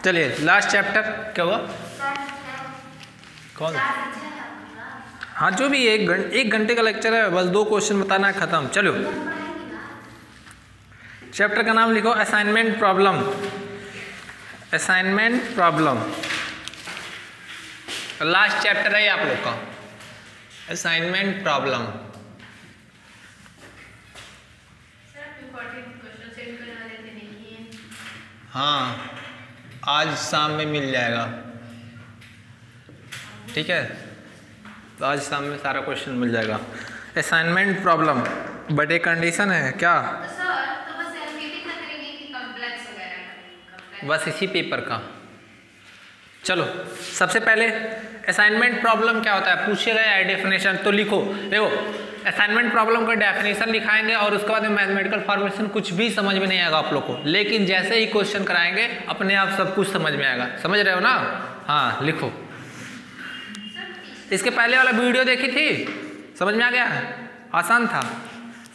चलिए last chapter क्या हुआ? कौन? हाँ जो भी, एक घंटे का लेक्चर है, बस 2 क्वेश्चन बताना है, खत्म। चलो चैप्टर का नाम लिखो assignment problem. Assignment problem last chapter है आप लोग का, असाइनमेंट प्रॉब्लम। हाँ आज शाम में मिल जाएगा, ठीक है, तो आज शाम में सारा क्वेश्चन मिल जाएगा। असाइनमेंट प्रॉब्लम बट एक कंडीशन है क्या? बस इसी पेपर का। चलो सबसे पहले असाइनमेंट प्रॉब्लम क्या होता है पूछे गए है डेफिनेशन, तो लिखो। देखो असाइनमेंट प्रॉब्लम का डेफिनेशन लिखाएंगे और उसके बाद में मैथमेटिकल फॉर्मेशन कुछ भी समझ में नहीं आएगा आप लोग को, लेकिन जैसे ही क्वेश्चन कराएंगे अपने आप सब कुछ समझ में आएगा। समझ रहे हो ना? हाँ लिखो। इसके पहले वाला वीडियो देखी थी, समझ में आ गया? आसान था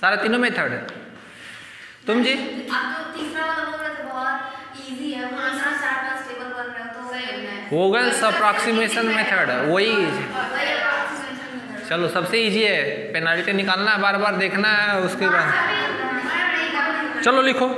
सारा तीनों मेथड। तुम जी वोगल्स अप्रॉक्सीमेशन मेथड वही। चलो सबसे इजी है, पेनाल्टी निकालना है, बार बार देखना है, उसके बाद चलो लिखो।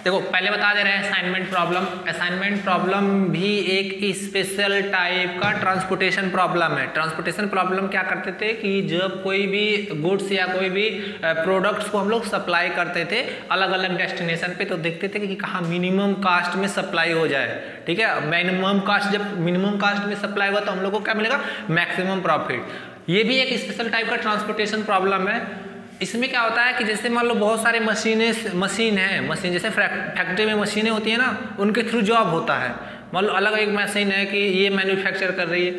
देखो पहले बता दे रहे हैं असाइनमेंट प्रॉब्लम। असाइनमेंट प्रॉब्लम भी एक स्पेशल टाइप का ट्रांसपोर्टेशन प्रॉब्लम है। ट्रांसपोर्टेशन प्रॉब्लम क्या करते थे कि जब कोई भी गुड्स या कोई भी प्रोडक्ट्स को हम लोग सप्लाई करते थे अलग अलग डेस्टिनेशन पे, तो देखते थे कि कहाँ मिनिमम कास्ट में सप्लाई हो जाए, ठीक है। मिनिमम कास्ट, जब मिनिमम कास्ट में सप्लाई हुआ तो हम लोग को क्या मिलेगा? Maximum profit. ये भी एक स्पेशल टाइप का ट्रांसपोर्टेशन प्रॉब्लम है। इसमें क्या होता है कि जैसे मान लो बहुत सारे मशीन जैसे फैक्ट्री में मशीनें होती है ना, उनके थ्रू जॉब होता है। मान लो अलग एक मशीन है कि ये मैन्युफैक्चर कर रही है,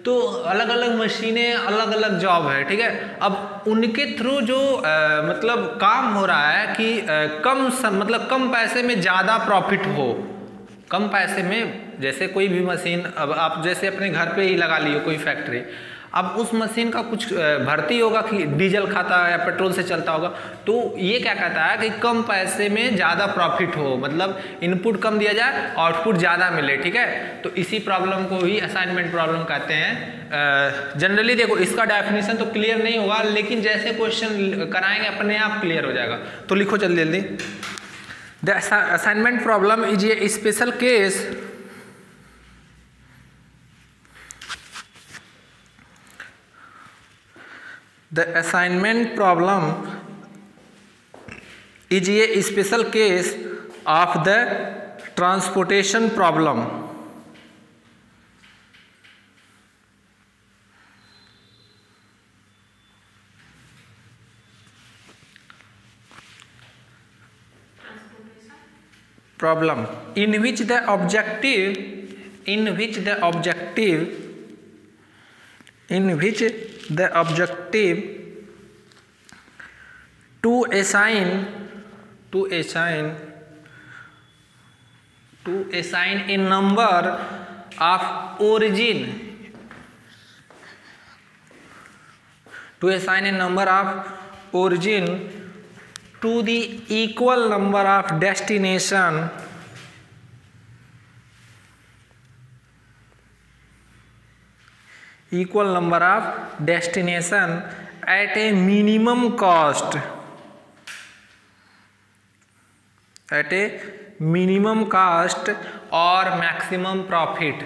तो अलग अलग मशीनें अलग अलग जॉब है, ठीक है। अब उनके थ्रू जो मतलब काम हो रहा है कि कम पैसे में ज़्यादा प्रॉफिट हो। कम पैसे में जैसे कोई भी मशीन, अब आप जैसे अपने घर पे ही लगा लियो कोई फैक्ट्री, अब उस मशीन का कुछ भर्ती होगा कि डीजल खाता है या पेट्रोल से चलता होगा, तो ये क्या कहता है कि कम पैसे में ज़्यादा प्रॉफिट हो, मतलब इनपुट कम दिया जाए आउटपुट ज़्यादा मिले, ठीक है। तो इसी प्रॉब्लम को ही असाइनमेंट प्रॉब्लम कहते हैं। जनरली देखो इसका डेफिनेशन तो क्लियर नहीं होगा, लेकिन जैसे क्वेश्चन कराएंगे अपने आप क्लियर हो जाएगा। तो लिखो जल्दी जल्दी। The assignment problem is a special case The assignment problem is a special case of the transportation problem. Problem in which the objective to assign a number of origin to the equal number of destination at a minimum cost or maximum profit,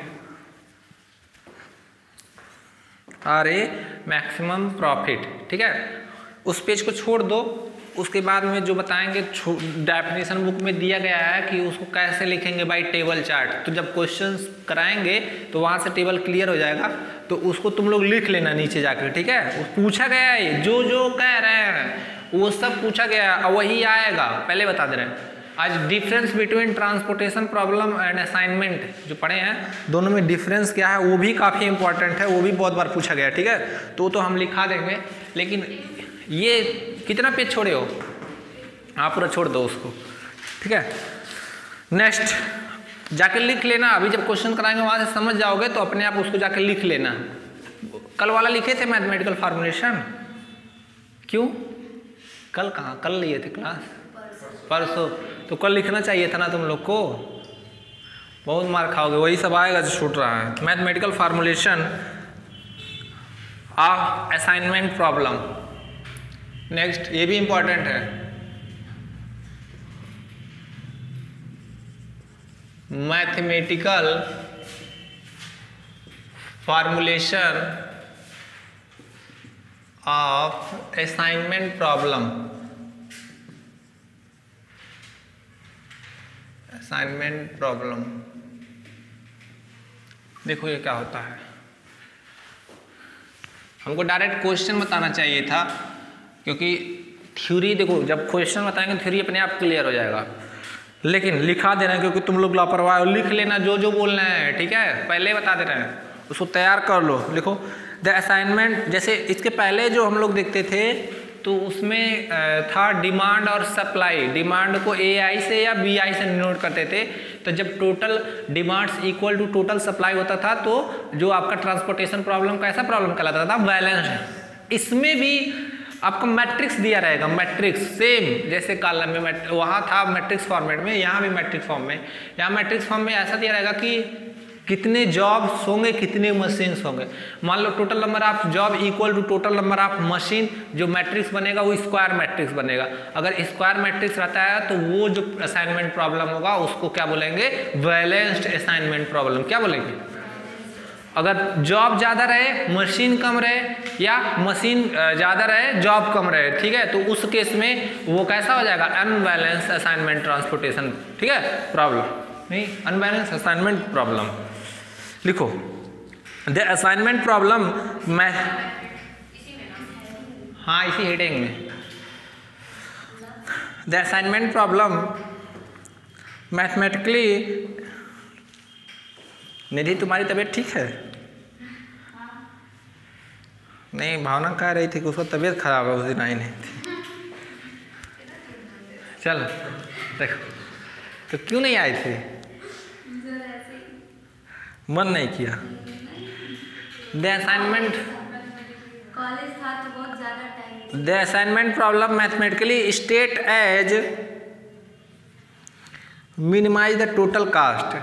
ठीक है। उस page को छोड़ दो, उसके बाद में जो बताएंगे डेफिनेशन बुक में दिया गया है कि उसको कैसे लिखेंगे बाई टेबल चार्ट। तो जब क्वेश्चंस कराएंगे तो वहाँ से टेबल क्लियर हो जाएगा, तो उसको तुम लोग लिख लेना नीचे जाकर, ठीक है। पूछा गया है जो कह रहे हैं वो सब पूछा गया है, वही आएगा। पहले बता दे रहे हैं आज difference between transportation problem and assignment जो पढ़े हैं, दोनों में डिफरेंस क्या है वो भी काफ़ी इंपॉर्टेंट है, वो भी बहुत बार पूछा गया है, ठीक है। तो हम लिखा देंगे, लेकिन ये कितना पेज छोड़े हो आप, पूरा छोड़ दो उसको, ठीक है। नेक्स्ट जाके लिख लेना, अभी जब क्वेश्चन कराएंगे वहाँ से समझ जाओगे तो अपने आप उसको जाके लिख लेना। कल वाला लिखे थे मैथमेटिकल फॉर्मूलेशन, क्यों? कल कहाँ, कल लिए थे क्लास? परसों। तो कल लिखना चाहिए था ना तुम लोग को, बहुत मार खाओगे, वही सब आएगा जो छूट रहा है। Mathematical formulation of assignment problem. Next, ये भी इंपॉर्टेंट है, mathematical formulation of assignment problem. Assignment problem, देखो ये क्या होता है, हमको डायरेक्ट क्वेश्चन बताना चाहिए था, क्योंकि थ्योरी देखो जब क्वेश्चन बताएंगे थ्योरी अपने आप क्लियर हो जाएगा, लेकिन लिखा देना, क्योंकि तुम लोग लापरवाह हो, लिख लेना जो जो बोलना है, ठीक है, पहले बता दे रहे हैं, उसको तैयार कर लो। लिखो द असाइनमेंट, जैसे इसके पहले जो हम लोग देखते थे तो उसमें था डिमांड और सप्लाई। डिमांड को AI से या BI से नोट करते थे, तो जब total demands equal to total supply होता था तो जो आपका ट्रांसपोर्टेशन प्रॉब्लम कैसा प्रॉब्लम कहलाता था, बैलेंस्ड। इसमें भी आपका मैट्रिक्स दिया रहेगा, मैट्रिक्स सेम जैसे कॉलम में वहाँ था मैट्रिक्स फॉर्मेट में, यहाँ भी मैट्रिक्स फॉर्म में। यहाँ मैट्रिक्स फॉर्म में ऐसा दिया रहेगा कि कितने जॉब्स होंगे, कितने मशीन्स होंगे। मान लो total number of job equal to total number of machine, जो मैट्रिक्स बनेगा वो स्क्वायर मैट्रिक्स बनेगा। अगर स्क्वायर मैट्रिक्स रहता है तो वो जो असाइनमेंट प्रॉब्लम होगा उसको क्या बोलेंगे, बैलेंस्ड असाइनमेंट प्रॉब्लम। क्या बोलेंगे, अगर जॉब ज़्यादा रहे मशीन कम रहे, या मशीन ज़्यादा रहे जॉब कम रहे, ठीक है, तो उस केस में वो कैसा हो जाएगा, अनबैलेंस असाइनमेंट ट्रांसपोर्टेशन, ठीक है, प्रॉब्लम नहीं, अनबैलेंस असाइनमेंट प्रॉब्लम। लिखो द असाइनमेंट प्रॉब्लम, मैं हाँ इसी हेडिंग में, द असाइनमेंट प्रॉब्लम मैथमेटिकली। निधि तुम्हारी तबीयत ठीक है? नहीं, भावना कह रही थी कि उसका तबीयत खराब है, उस दिन आई नहीं थी। चलो देखो, तो क्यों नहीं आई थी? मन नहीं किया। द असाइनमेंट, कॉलेज था तो बहुत ज़्यादा time. The assignment problem mathematically state as minimize the total cost.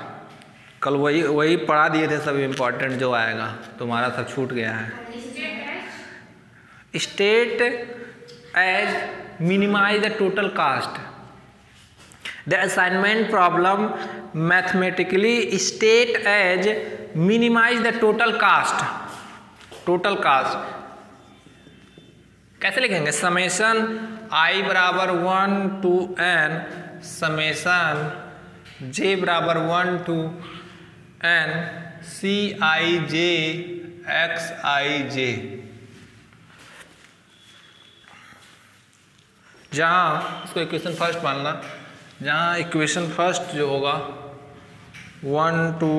कल वही पढ़ा दिए थे, सब इम्पोर्टेंट जो आएगा, तुम्हारा सब छूट गया है। State as minimize the total cost. The assignment problem mathematically state as minimize the total cost. Total cost कैसे लिखेंगे, समेशन I बराबर 1 to n समेशन j बराबर 1 to n Cij Xij। जहाँ इसको इक्वेशन फर्स्ट मानना, जहाँ इक्वेशन फर्स्ट जो होगा 1 to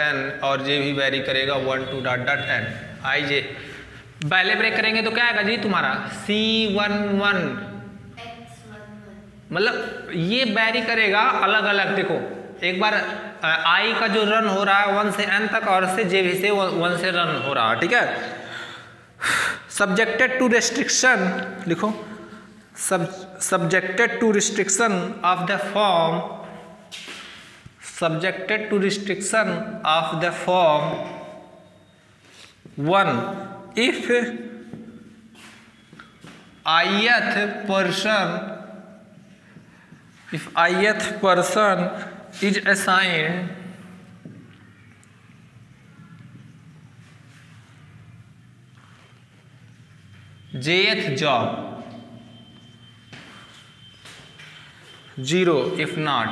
n और j भी वेरी करेगा 1 to n Ij। पहले ब्रेक करेंगे तो क्या आएगा जी तुम्हारा C11, मतलब ये वेरी करेगा अलग अलग। देखो एक बार I का जो रन हो रहा है 1 से n तक, और से j भी से 1 से रन हो रहा है, ठीक है। सब्जेक्टेड टू रेस्ट्रिक्शन, लिखो subjected to restriction of the form, subjected to restriction of the form 1 if ith person is assigned jth job, 0 if not।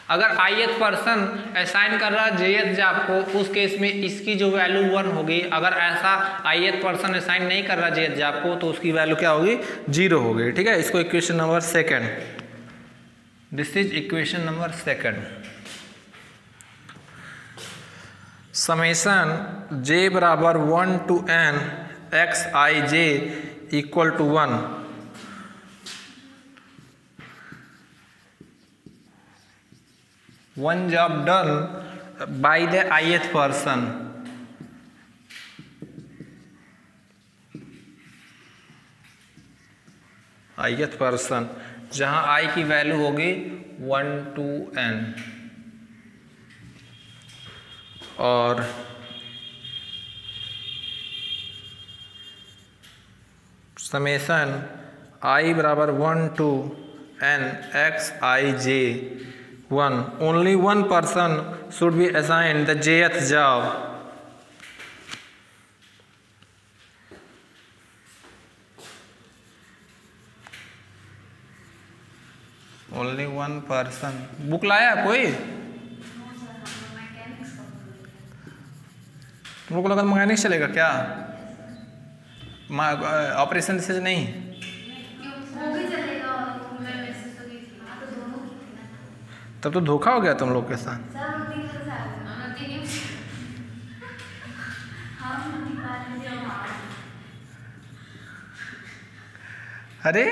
अगर ith पर्सन असाइन कर रहा है jth जॉब को, उस केस में इसकी जो वैल्यू 1 होगी। अगर ऐसा ith पर्सन असाइन नहीं कर रहा jth जॉब को, तो उसकी वैल्यू क्या होगी, 0 होगी, ठीक है। इसको equation number second, this is equation number second. Summation j बराबर 1 to n Xij equal to 1। One job done by the ith person, ith person, जहाँ i की वैल्यू होगी 1 to n और समेशन i बराबर 1 to n x I j 1, only one person should be assigned the jth job. Only one person. Book लाया कोई? तुम लोग को लगा मैकेनिक्स चलेगा क्या? ऑपरेशन से नहीं? तब तो धोखा हो गया तुम लोग के साथ। अरे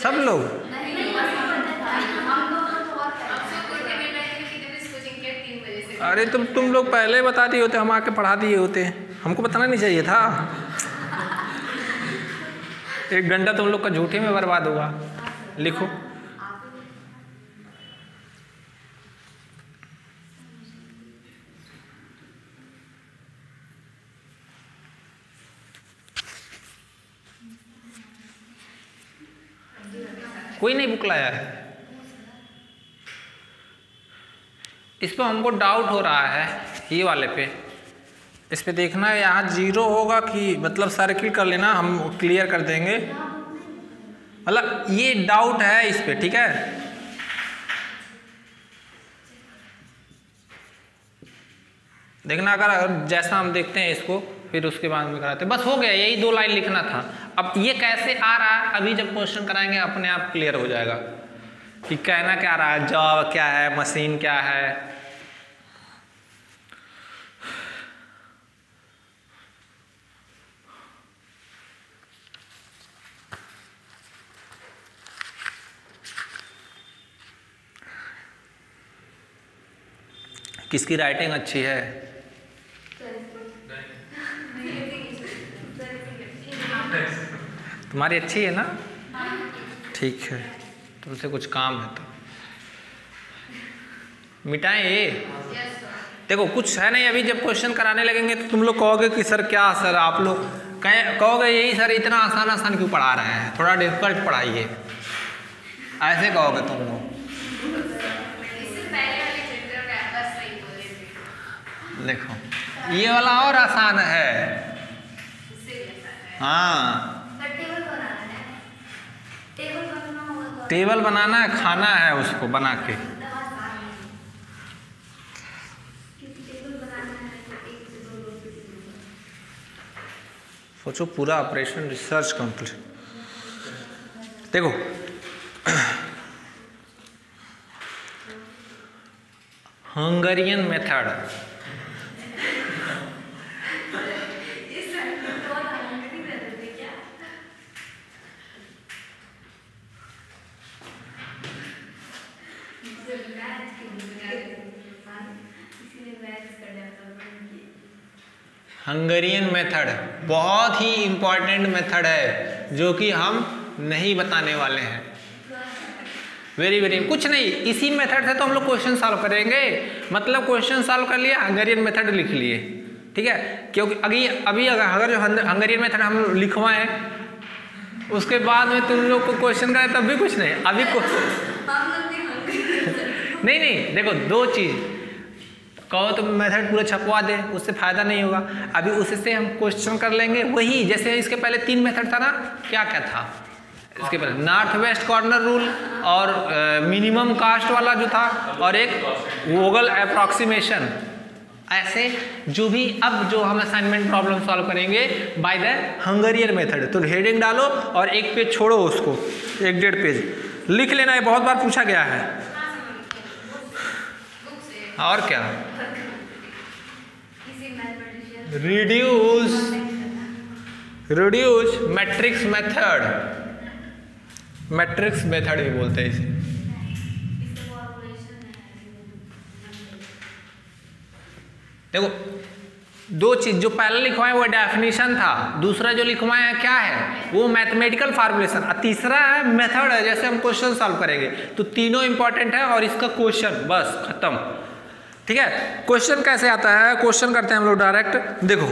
सब लोग अरे तुम लोग पहले बता दिए होते, हम आके पढ़ा दिए होते, हमको बताना नहीं चाहिए था। 1 घंटा तुम लोग का झूठे में बर्बाद हुआ। लिखो कोई नहीं बुक लाया है। इस पे हमको डाउट हो रहा है, ये वाले पे, इस पे देखना है यहाँ 0 होगा कि मतलब सर्किल कर लेना, हम क्लियर कर देंगे। मतलब ये डाउट है इस पे, ठीक है। देखना अगर जैसा हम देखते हैं इसको, फिर उसके बाद में कराते हैं। बस हो गया, यही 2 लाइन लिखना था। अब ये कैसे आ रहा है, अभी जब क्वेश्चन कराएंगे अपने आप क्लियर हो जाएगा कि कहना क्या रहा है, जॉब क्या है, मशीन क्या है। किसकी राइटिंग अच्छी है? तुम्हारी अच्छी है ना? ठीक है, तुमसे कुछ काम है तो मिटाएं ये। देखो कुछ है नहीं, अभी जब क्वेश्चन कराने लगेंगे तो तुम लोग कहोगे कि सर क्या सर, आप लोग कहोगे यही सर इतना आसान आसान क्यों पढ़ा रहे हैं, थोड़ा डिफिकल्ट पढ़ाइए, ऐसे कहोगे तुम लोग। देखो ये वाला और आसान है। हाँ टेबल बनाना है, खाना है उसको बना के। सोचो पूरा ऑपरेशन रिसर्च कंप्लीट। देखो हंगेरियन मेथड, हंगेरियन मेथड बहुत ही इम्पॉर्टेंट मेथड है जो कि हम नहीं बताने वाले हैं। वेरी वेरी कुछ नहीं, इसी मेथड से तो हम लोग क्वेश्चन सॉल्व करेंगे। मतलब क्वेश्चन सॉल्व कर लिया, हंगेरियन मेथड लिख लिए, ठीक है। क्योंकि अभी अगर जो हंगेरियन मेथड हम लिखवाएं उसके बाद में तुम लोग को क्वेश्चन कराए तब भी कुछ नहीं। अभी नहीं देखो 2 चीज़, कहो तो मेथड पूरा छपवा दे, उससे फ़ायदा नहीं होगा। अभी उससे हम क्वेश्चन कर लेंगे वही, जैसे इसके पहले 3 मेथड था ना, क्या क्या था इसके पहले, नॉर्थ वेस्ट कॉर्नर रूल और मिनिमम कास्ट वाला जो था, और एक वोगल अप्रॉक्सीमेशन। ऐसे जो भी अब जो हम असाइनमेंट प्रॉब्लम सॉल्व करेंगे बाय द हंगेरियन मेथड, तो हेडिंग डालो और 1 पेज छोड़ो, उसको 1-1.5 पेज लिख लेना है, बहुत बार पूछा गया है। और क्या, reduce matrix method, matrix method भी बोलते हैं इसे। देखो दो चीज, जो पहले लिखवाए वो डेफिनेशन था, दूसरा जो लिखवाए है क्या है वो मैथमेटिकल फार्मूलेशन, और तीसरा है मेथड है जैसे हम क्वेश्चन सॉल्व करेंगे। तो तीनों इंपॉर्टेंट है और इसका क्वेश्चन बस खत्म। ठीक है, क्वेश्चन कैसे आता है, क्वेश्चन करते हैं हम लोग डायरेक्ट। देखो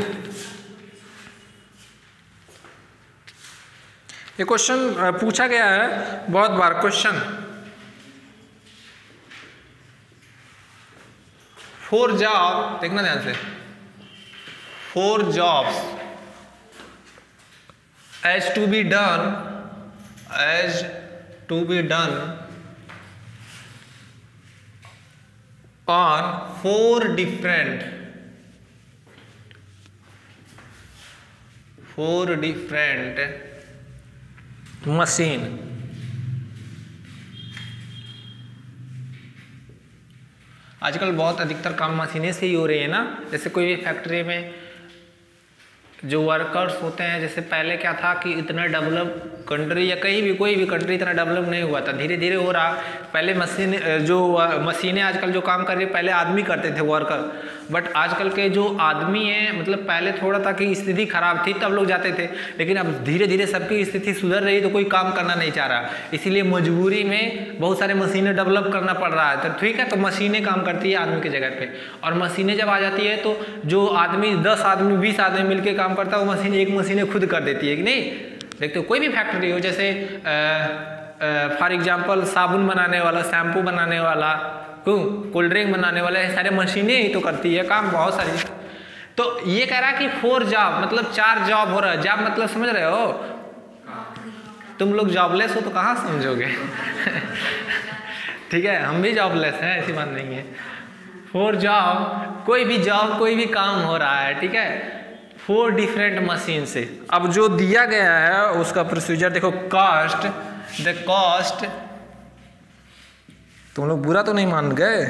ये क्वेश्चन पूछा गया है बहुत बार। क्वेश्चन 4 जॉब, देखना ध्यान से, 4 jobs as to be done on 4 different machine। आजकल बहुत अधिकतर काम मशीनें से ही हो रही है ना। जैसे कोई भी फैक्ट्री में जो वर्कर्स होते हैं, जैसे पहले क्या था कि इतना डेवलप कंट्री या कहीं भी कोई भी कंट्री इतना डेवलप नहीं हुआ था, धीरे धीरे हो रहा। पहले मशीनें आजकल जो काम कर रही है, पहले आदमी करते थे वर्कर, बट आजकल के जो आदमी हैं, मतलब पहले थोड़ा था कि स्थिति खराब थी तब लोग जाते थे, लेकिन अब धीरे धीरे सबकी स्थिति सुधर रही तो कोई काम करना नहीं चाह रहा, इसीलिए मजबूरी में बहुत सारे मशीनें डेवलप करना पड़ रहा है। तो ठीक है, तो मशीनें काम करती है आदमी की जगह पे, और मशीनें जब आ जाती है तो जो आदमी 10 आदमी 20 आदमी मिलकर काम करता है वो मशीन एक मशीनें खुद कर देती है कि नहीं। देखते हो कोई भी फैक्ट्री हो, जैसे फॉर एग्जांपल साबुन बनाने वाला, शैम्पू बनाने वाला, कोल्ड ड्रिंक बनाने वाला, ये सारे मशीनें ही तो करती है काम बहुत सारी। तो ये कह रहा है कि 4 जॉब मतलब 4 जॉब हो रहा है। जॉब मतलब समझ रहे हो, तुम लोग जॉबलेस हो तो कहाँ समझोगे ठीक है, हम भी जॉबलेस हैं, ऐसी बात नहीं है। 4 जॉब, कोई भी जॉब कोई भी काम हो रहा है, ठीक है, 4 डिफरेंट मशीन से। अब जो दिया गया है उसका प्रोसीजर देखो, कॉस्ट, द कॉस्ट, तुम लोग बुरा तो नहीं मान गए?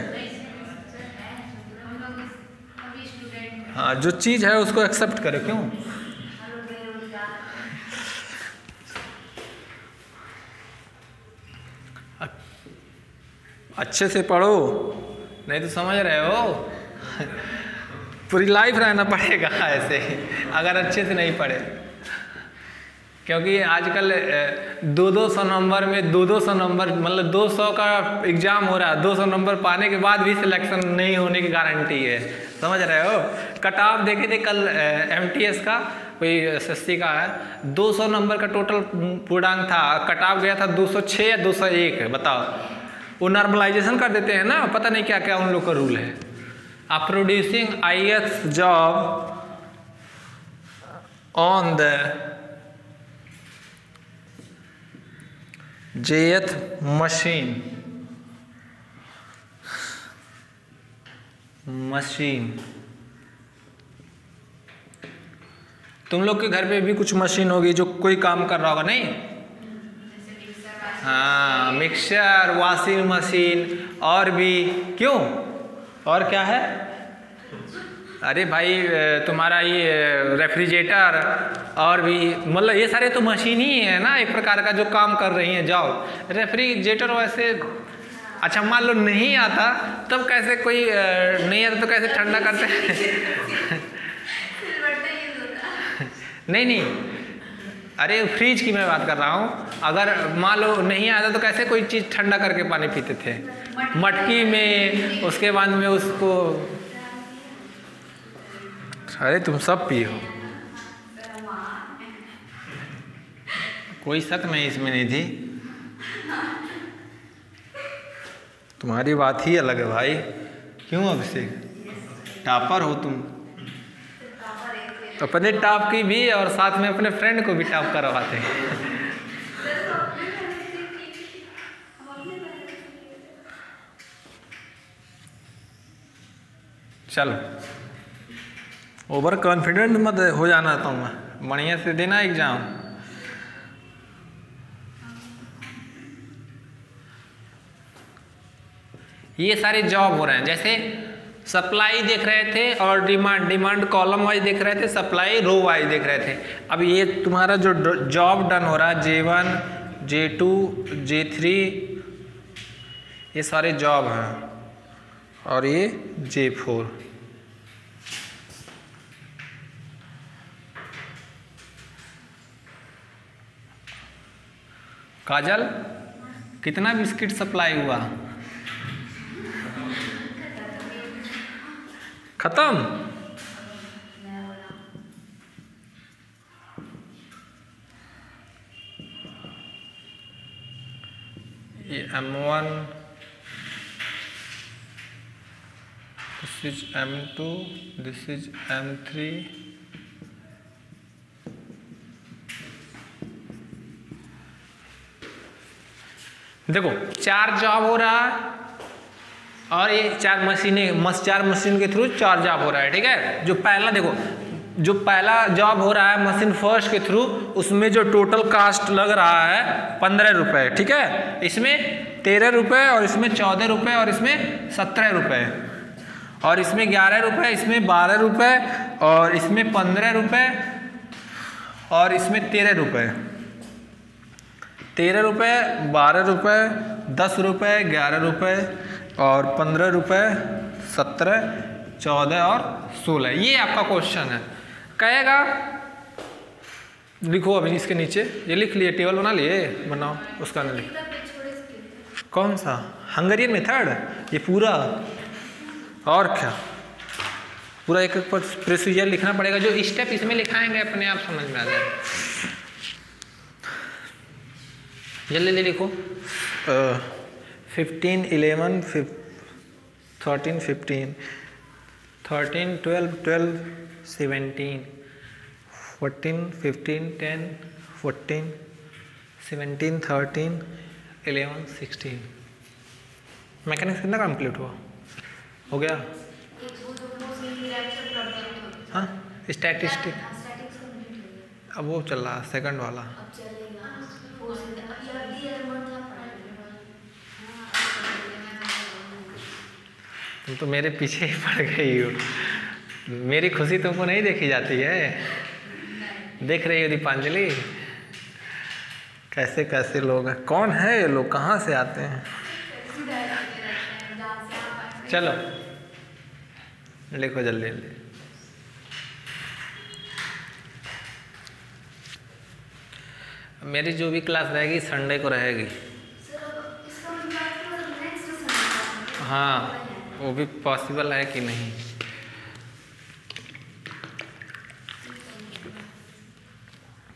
हाँ, जो चीज है उसको एक्सेप्ट करे, क्यों? अच्छे से पढ़ो, नहीं तो समझ रहे हो पूरी लाइफ रहना पड़ेगा ऐसे अगर अच्छे से नहीं पढ़े, क्योंकि आजकल 200 नंबर में 200 नंबर मतलब 200 का एग्जाम हो रहा है, 200 नंबर पाने के बाद भी सिलेक्शन नहीं होने की गारंटी है, समझ रहे हो। कट ऑफ देखे थे कल MTS का, कोई SSC का है, 200 नंबर का टोटल पूर्णांक था, कट ऑफ गया था 206 या 201, बताओ। वो नॉर्मलाइजेशन कर देते हैं ना, पता नहीं क्या क्या उन लोग का रूल है। आप producing IS job on the Jth machine. तुम लोग के घर पे भी कुछ मशीन होगी जो कोई काम कर रहा होगा, नहीं? हाँ, मिक्सर, वॉशिंग मशीन, और भी क्यों, और क्या है? अरे भाई तुम्हारा ये रेफ्रिजरेटर, और भी मतलब ये सारे तो मशीन ही है ना, एक प्रकार का जो काम कर रही हैं जॉब। रेफ्रिजरेटर वैसे अच्छा मान लो नहीं आता, तब कैसे कोई नहीं आता तो कैसे ठंडा करते हैं नहीं, अरे फ्रिज की मैं बात कर रहा हूँ। अगर मान लो नहीं आता तो कैसे कोई चीज़ ठंडा करके पानी पीते थे, मटकी में, उसके बाद में उसको, अरे तुम सब पियो, कोई शक नहीं इसमें नहीं थी, तुम्हारी बात ही अलग है भाई। क्यों अभिषेक, टॉपर हो तुम, अपने टॉप की भी और साथ में अपने फ्रेंड को भी टॉप करवाते हैं चलो, ओवर कॉन्फिडेंट मत हो जाना तुम, बढ़िया से देना एग्जाम। ये सारे जॉब हो रहे हैं, जैसे सप्लाई देख रहे थे और डिमांड कॉलम वाइज देख रहे थे, सप्लाई रो वाइज देख रहे थे। अब ये तुम्हारा जो जॉब डन हो रहा है, J1, J2, J3, ये सारे जॉब हैं, और ये J4, काजल कितना बिस्किट सप्लाई हुआ? खत्म? ये M1, this is M2, this is M3, देखो 4 जॉब हो रहा है और ये 4 मशीन के थ्रू 4 जॉब हो रहा है, ठीक है। जो पहला देखो, जो पहला जॉब हो रहा है मशीन फर्स्ट के थ्रू, उसमें जो टोटल कास्ट लग रहा है 15 रुपये, ठीक है। इसमें 13 रुपये और इसमें 14 रुपये और इसमें 17 रुपये और इसमें 11 रुपये, इसमें 12 रुपये और इसमें 15 रुपये और इसमें 13 रुपये, 13 रुपये, 12 रुपये, 10 रुपये, 11 रुपये और 15 रुपये, 17, 14 और 16। ये आपका क्वेश्चन है। कहेगा लिखो अभी इसके नीचे, ये लिख लिए, टेबल बना लिए, बनाओ उसका अंदर लिखो। कौन सा? Hungarian method? ये पूरा और क्या पूरा एक एक प्रोसीजर लिखना पड़ेगा। जो स्टेप इसमें लिखाएंगे अपने आप समझ में आ जाएगा। जल्दी जल्दी लिखो। 15, 11, 13, 15, 13, 12, 12, 17, 14, 15, 10, 14, 17, 13, 11, 16। मैकेनिक्स कितना कंप्लीट हुआ? हो गया? हाँ, स्टैटिस्टिक अब वो चल रहा है, सेकंड वाला। तुम तो मेरे पीछे ही पड़ गई हो। मेरी खुशी तुमको नहीं देखी जाती है? देख रही हो दीपांजलि कैसे कैसे लोग हैं? कौन है ये लोग? कहाँ से आते हैं? चलो लिखो जल्दी जल्दी। मेरी जो भी क्लास रहेगी संडे को रहेगी। हाँ, वो भी पॉसिबल है कि नहीं?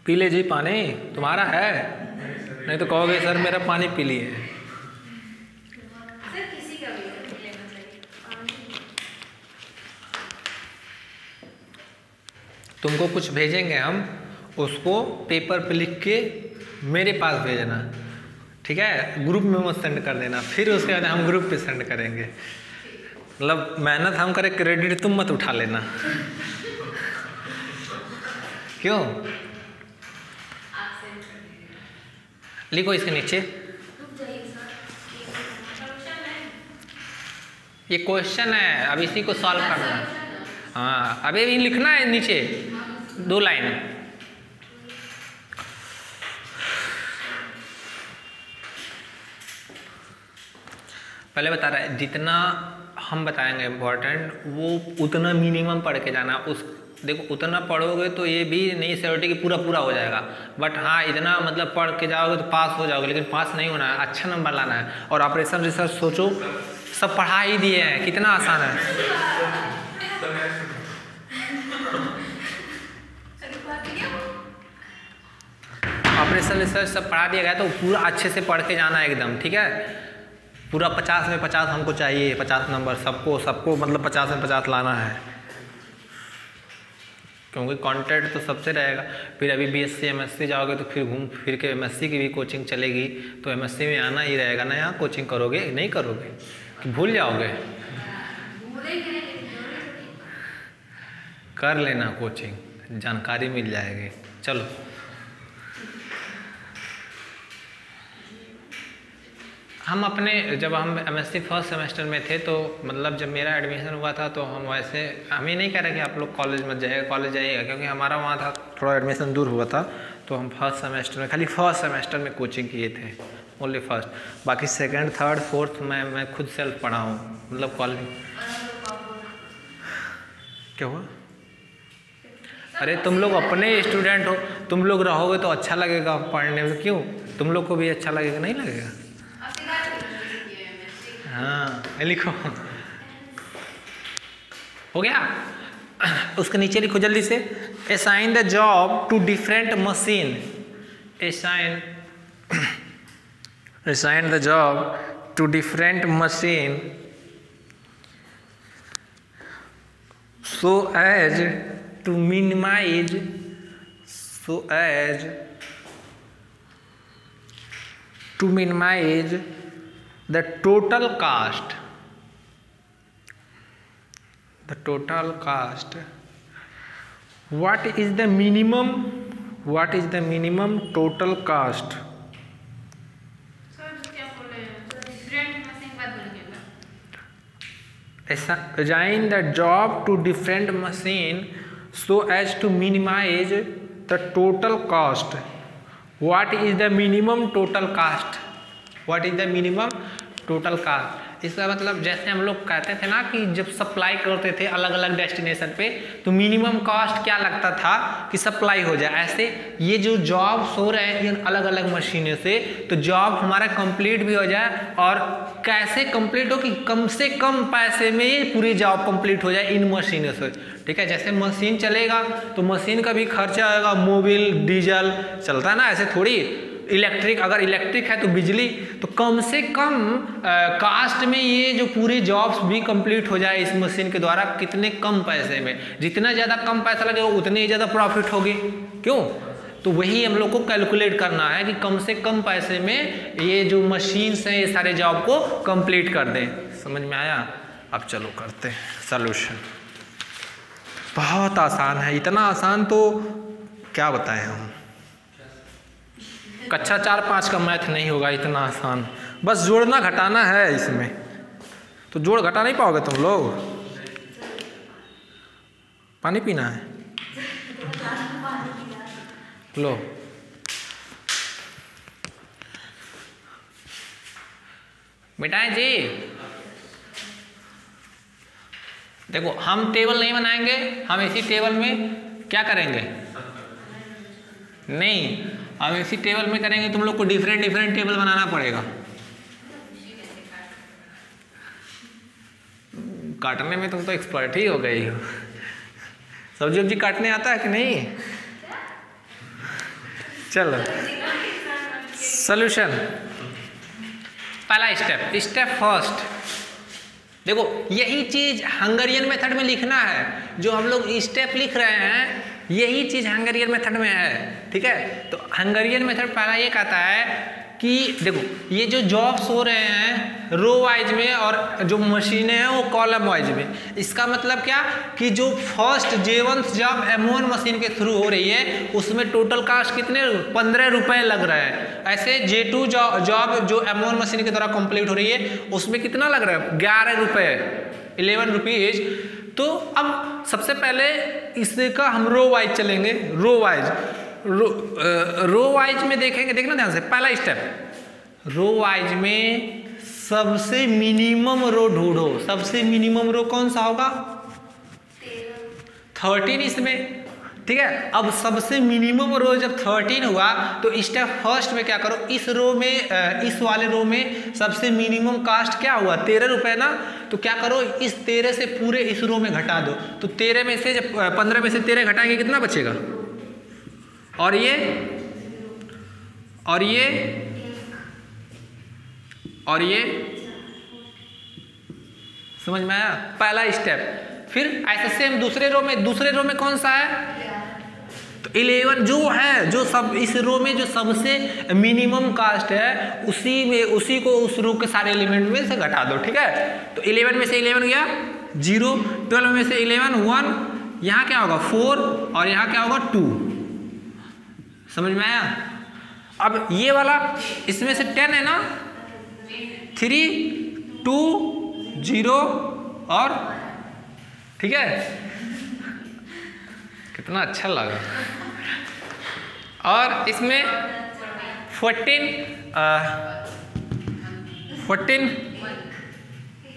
पी ले जी पानी, तुम्हारा है? नहीं तो कहोगे सर मेरा पानी पी लिए। तुमको कुछ भेजेंगे हम, उसको पेपर पे लिख के मेरे पास भेजना, ठीक है। ग्रुप में मत सेंड कर देना, फिर उसके बाद हम ग्रुप पे सेंड करेंगे। मतलब मेहनत हम करें, क्रेडिट तुम मत उठा लेना। क्यों? लिखो इसके नीचे। ये क्वेश्चन है, अब इसी को सॉल्व करना है। हाँ, अभी भी लिखना है नीचे 2 लाइन। पहले बता रहा है जितना हम बताएंगे इम्पोर्टेंट, वो उतना मिनिमम पढ़ के जाना। उस देखो उतना पढ़ोगे तो ये भी नहीं सिक्योरिटी की पूरा पूरा हो जाएगा, बट हाँ इतना मतलब पढ़ के जाओगे तो पास हो जाओगे, लेकिन पास नहीं होना है, अच्छा नंबर लाना है। और ऑपरेशन रिसर्च सोचो, सब पढ़ा ही दिए हैं, कितना आसान है। ऑपरेशन रिसर्च सब पढ़ा दिया गया, तो पूरा अच्छे से पढ़ के जाना है एकदम, ठीक है। पूरा 50 में 50 हमको चाहिए, 50 नंबर सबको मतलब 50 में 50 लाना है, क्योंकि कंटेंट तो सबसे रहेगा। फिर अभी बीएससी एमएससी जाओगे तो फिर घूम फिर के एमएससी की भी कोचिंग चलेगी, तो एमएससी में आना ही रहेगा ना। यहाँ कोचिंग करोगे नहीं करोगे कि भूल जाओगे? कर लेना कोचिंग, जानकारी मिल जाएगी। चलो हम अपने जब हम एमएससी फर्स्ट सेमेस्टर में थे, तो मतलब जब मेरा एडमिशन हुआ था तो हम वैसे हम ही नहीं कह रहे कि आप लोग कॉलेज मत जाइएगा, कॉलेज जाइएगा, क्योंकि हमारा वहाँ था थोड़ा एडमिशन दूर हुआ था, तो हम फर्स्ट सेमेस्टर में खाली फर्स्ट सेमेस्टर में कोचिंग किए थे, ओनली फर्स्ट। बाकी सेकंड थर्ड फोर्थ मैं खुद सेल्फ पढ़ा हूँ, मतलब कॉलेज। क्या हुआ? अरे तुम लोग अपने स्टूडेंट हो, तुम लोग रहोगे तो अच्छा लगेगा पढ़ने में। क्यों? तुम लोग को भी अच्छा लगेगा, नहीं लगेगा? हाँ लिखो, हो गया। उसके नीचे लिखो जल्दी से, assign the job to different machine, assign the job to different machine so as to minimize the total cost. What is the minimum total cost? Assign the job to different machine so as to minimize the total cost. What is the minimum total cost? इसका मतलब जैसे हम लोग कहते थे ना कि जब सप्लाई करते थे अलग अलग डेस्टिनेशन पे, तो मिनिमम कॉस्ट क्या लगता था कि सप्लाई हो जाए, ऐसे ये जो जॉब्स हो रहे हैं इन अलग अलग मशीनों से, तो जॉब हमारा कंप्लीट भी हो जाए। और कैसे कंप्लीट हो कि कम से कम पैसे में ये पूरी जॉब कंप्लीट हो जाए इन मशीनों से, ठीक है। जैसे मशीन चलेगा तो मशीन का भी खर्चा आएगा, मोबिल डीजल चलता है ना, ऐसे थोड़ी इलेक्ट्रिक, अगर इलेक्ट्रिक है तो बिजली, तो कम से कम कास्ट में ये जो पूरी जॉब्स भी कंप्लीट हो जाए इस मशीन के द्वारा, कितने कम पैसे में, जितना ज़्यादा कम पैसा लगेगा उतनी ज़्यादा प्रॉफिट होगी, क्यों? तो वही हम लोग को कैलकुलेट करना है कि कम से कम पैसे में ये जो मशीन्स हैं ये सारे जॉब को कंप्लीट कर दें। समझ में आया? अब चलो करते हैं सॉल्यूशन। बहुत आसान है, इतना आसान तो क्या बताएं हम, कक्षा 4-5 का मैथ नहीं होगा इतना आसान। बस जोड़ना घटाना है इसमें, तो जोड़ घटा नहीं पाओगे तुम लोग। पानी पीना है, लो। बेटाएं जी देखो, हम टेबल नहीं बनाएंगे, हम इसी टेबल में क्या करेंगे, नहीं हम इसी टेबल में करेंगे। तुम लोग को डिफरेंट टेबल बनाना पड़ेगा। काटने में तुम तो एक्सपर्ट ही हो गई हो। सब्जी वब्जी काटने आता है कि नहीं? चलो सॉल्यूशन। पहला स्टेप फर्स्ट, देखो यही चीज हंगेरियन मेथड में लिखना है। जो हम लोग स्टेप लिख रहे हैं यही चीज हंगेरियन मेथड में है, ठीक है। तो हंगेरियन मेथड पहला ये कहता है कि देखो ये जो जॉब्स हो रहे हैं रो वाइज में और जो मशीनें हैं वो कॉलम वाइज में। इसका मतलब क्या कि जो first J1 job M1 machine के थ्रू हो रही है उसमें टोटल कास्ट कितने 15 रुपए लग रहा है। ऐसे J2 जॉब जो M1 मशीन के द्वारा कंप्लीट हो रही है उसमें कितना लग रहा है 11 रुपए 11 रुपीज। तो अब सबसे पहले इसका हम रो वाइज चलेंगे। रो वाइज में देखेंगे, देखना ध्यान से। पहला स्टेप, रो वाइज में सबसे मिनिमम रो ढूंढो। सबसे मिनिमम रो कौन सा होगा 13 इसमें, ठीक है। अब सबसे मिनिमम रो जब 13 हुआ तो स्टेप फर्स्ट में क्या करो, इस रो में इस वाले रो में सबसे मिनिमम कास्ट क्या हुआ 13 रुपए ना। तो क्या करो इस 13 से पूरे इस रो में घटा दो। तो 13 में से जब 15 में से 13 घटाएंगे कितना बचेगा, और ये समझ में आया पहला स्टेप। फिर ऐसे सेम दूसरे रो में कौन सा है तो 11 जो है, जो सब इस रो में जो सबसे मिनिमम कास्ट है उसी को उस रो के सारे एलिमेंट में से घटा दो, ठीक है। तो 11 में से 11 गया 0, 12 में से 11 1, यहाँ क्या होगा 4 और यहाँ क्या होगा 2। समझ में आया? अब ये वाला इसमें से 10 है ना, 3 2 0 और, ठीक है। कितना अच्छा लगा। और इसमें 14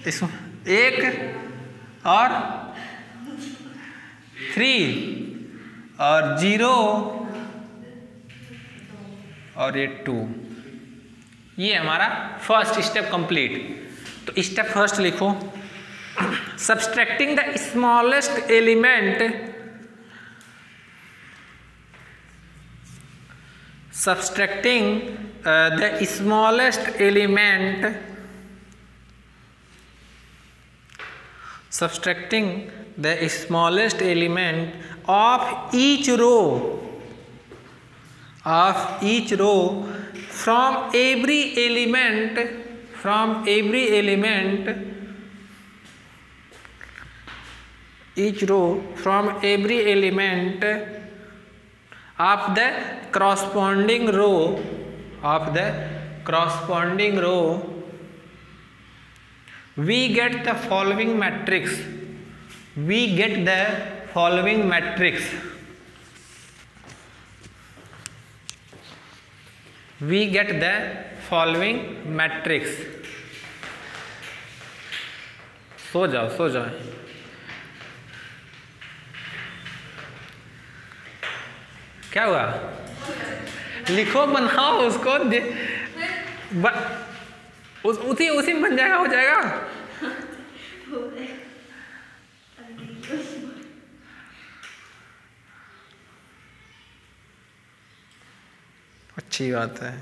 इसमें 1 और 3 और 0 और ये 2। ये हमारा फर्स्ट स्टेप कंप्लीट। तो स्टेप फर्स्ट लिखो, subtracting the smallest element, subtracting the smallest element, subtracting the smallest element of each row from every element each row from every element of the corresponding row we get the following matrix. We get the following matrix. We get the following matrix. सो जाओ। क्या हुआ? लिखो, बनाओ उसको, उसी में बन जाएगा, हो जाएगा। अच्छी बात है।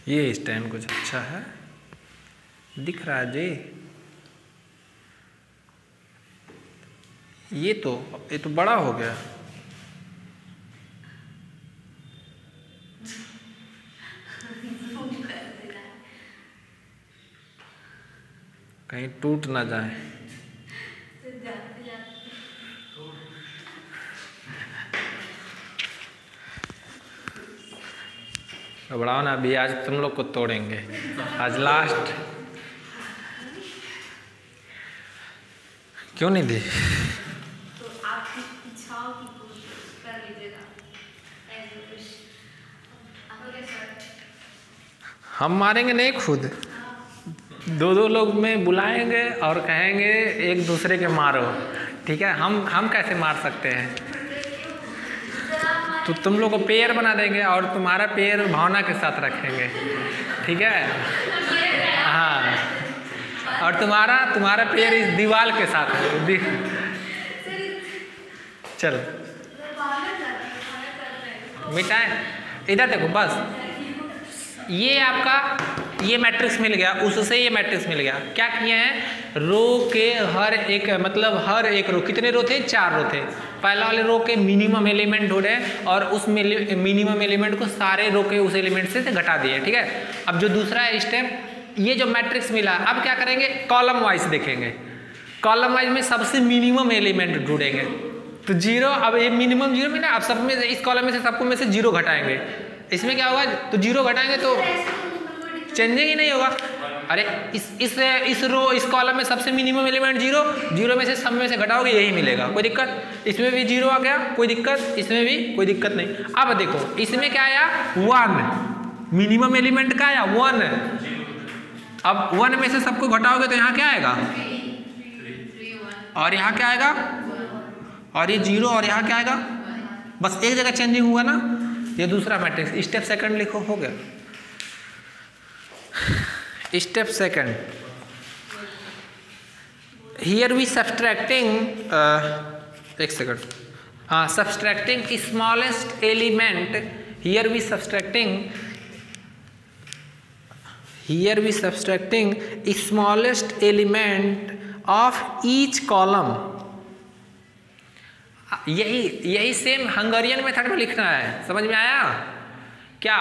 ये स्टैंड कुछ अच्छा है, दिख रहा है जी। ये तो बड़ा हो गया। कहीं टूट ना जाए। घबराओ ना, अभी आज तुम लोग को तोड़ेंगे, आज लास्ट। क्यों नहीं दी? तो आपकी इच्छाओं की पूर्ति कर लीजिएगा। हम मारेंगे नहीं, खुद दो लोग में बुलाएंगे और कहेंगे एक दूसरे के मारो, ठीक है? हम कैसे मार सकते हैं? तो तुम लोग को पेयर बना देंगे और तुम्हारा पेयर भावना के साथ रखेंगे, ठीक है? हाँ, और तुम्हारा पेयर इस दीवार के साथ है। चलो मिटाए, इधर देखो, बस ये आपका ये मैट्रिक्स मिल गया, उससे ये मैट्रिक्स मिल गया। क्या किए हैं? रो के हर एक रो, कितने रो थे? 4 रो थे। पहला वाले रो के मिनिमम एलिमेंट ढूंढे और उस मिनिमम एलिमेंट को सारे रो के उस एलिमेंट से घटा दिए, ठीक है? अब जो दूसरा स्टेप, ये जो मैट्रिक्स मिला, अब क्या करेंगे? कॉलम वाइज देखेंगे। कॉलम वाइज में सबसे मिनिमम एलिमेंट ढूंढेंगे। तो 0, अब ये मिनिमम 0 मिला, अब सब में इस कॉलम में से सबको में से 0 घटाएंगे। इसमें क्या होगा? तो 0 घटाएंगे तो चेंजिंग ही नहीं होगा। अरे इस कॉलम में सबसे मिनिमम एलिमेंट 0 में से सब में से घटाओगे, यही मिलेगा। कोई दिक्कत? इसमें भी 0 आ गया, कोई दिक्कत? इसमें भी कोई दिक्कत नहीं। अब देखो, इसमें क्या आया? 1 मिनिमम एलिमेंट का आया 1। अब 1 में से सबको घटाओगे तो यहाँ क्या आएगा? और यहाँ क्या आएगा? और ये 0 और यहाँ क्या आएगा? बस एक जगह चेंजिंग हुआ ना। ये दूसरा मैट्रिक्स। स्टेप सेकंड लिखो, हो गया। Step second, here we subtracting subtracting smallest element. Here we subtracting smallest element of each column. यही सेम हंगेरियन मेथड में लिखना है। समझ में आया क्या?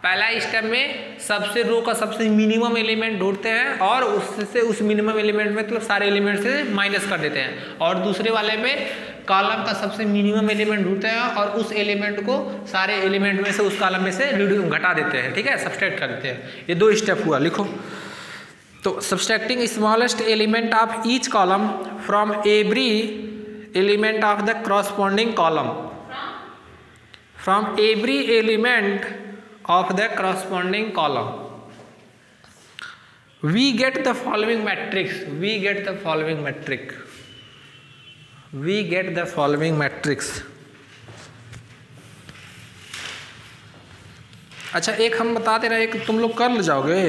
पहला स्टेप में सबसे रो का सबसे मिनिमम एलिमेंट ढूंढते हैं और उससे उस मिनिमम एलिमेंट में मतलब सारे एलिमेंट से माइनस कर देते हैं, और दूसरे वाले में कॉलम का सबसे मिनिमम एलिमेंट ढूंढते हैं और उस एलिमेंट को सारे एलिमेंट में से उस कॉलम में से घटा देते हैं, ठीक है? सब्सट्रैक्ट कर देते हैं। ये 2 स्टेप हुआ, लिखो। तो subtracting smallest element of each column from every element of the corresponding column, from every element of the corresponding column, we get the following matrix. We get the following matrix. We get the following matrix. अच्छा, एक हम बताते रहे, एक तुम लोग कर ले जाओगे।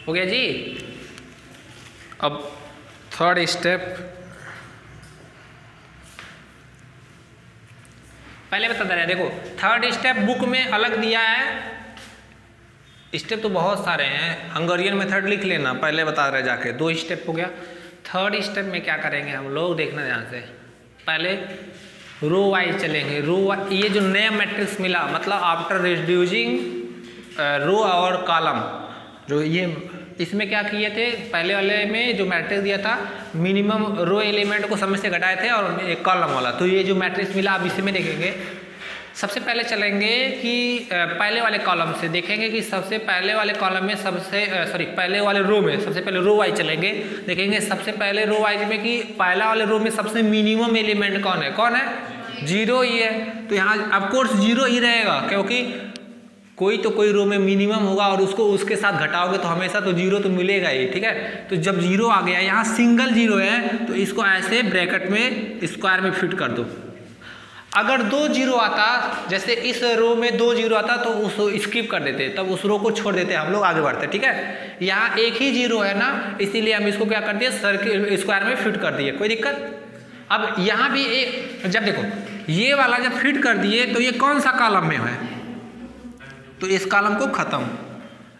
हो गया जी। अब थर्ड स्टेप, पहले बता दे रहे हैं, देखो थर्ड स्टेप बुक में अलग दिया है, स्टेप तो बहुत सारे हैं, हंगेरियन मेथड लिख लेना, पहले बता रहे जाके 2 स्टेप हो गया। थर्ड स्टेप में क्या करेंगे हम लोग, देखना ध्यान से। पहले रो वाइज चलेंगे, ये जो नया मैट्रिक्स मिला, मतलब आफ्टर रिड्यूसिंग रो और कॉलम, जो ये इसमें क्या किए थे, पहले वाले में जो मैट्रिक्स दिया था मिनिमम रो एलिमेंट को सब से घटाए थे और एक कॉलम वाला, तो ये जो मैट्रिक्स मिला अब इसमें देखेंगे। सबसे पहले चलेंगे कि पहले वाले कॉलम से देखेंगे कि सबसे पहले वाले कॉलम में पहले वाले रो में सबसे पहले रो वाइज चलेंगे, देखेंगे सबसे पहले रो वाइज में कि पहला वाले रो में सबसे मिनिमम एलिमेंट कौन है, 0 ही है। तो यहाँ ऑफकोर्स 0 ही रहेगा, क्योंकि कोई रो में मिनिमम होगा और उसको उसके साथ घटाओगे तो हमेशा तो 0 तो मिलेगा ही, ठीक है। तो जब 0 आ गया, यहाँ सिंगल 0 है तो इसको ऐसे ब्रैकेट में स्क्वायर में फिट कर दो। अगर 2 0 आता, जैसे इस रो में 2 0 आता तो उसको स्किप कर देते, तब उस रो को छोड़ देते, हम लोग आगे बढ़ते, ठीक है। यहाँ एक ही 0 है ना, इसीलिए हम इसको क्या कर दिए, सर्किल स्क्वायर में फिट कर दिए, कोई दिक्कत। अब यहाँ भी एक, जब देखो ये वाला जब फिट कर दिए तो ये कौन सा कॉलम में है, तो इस कॉलम को खत्म,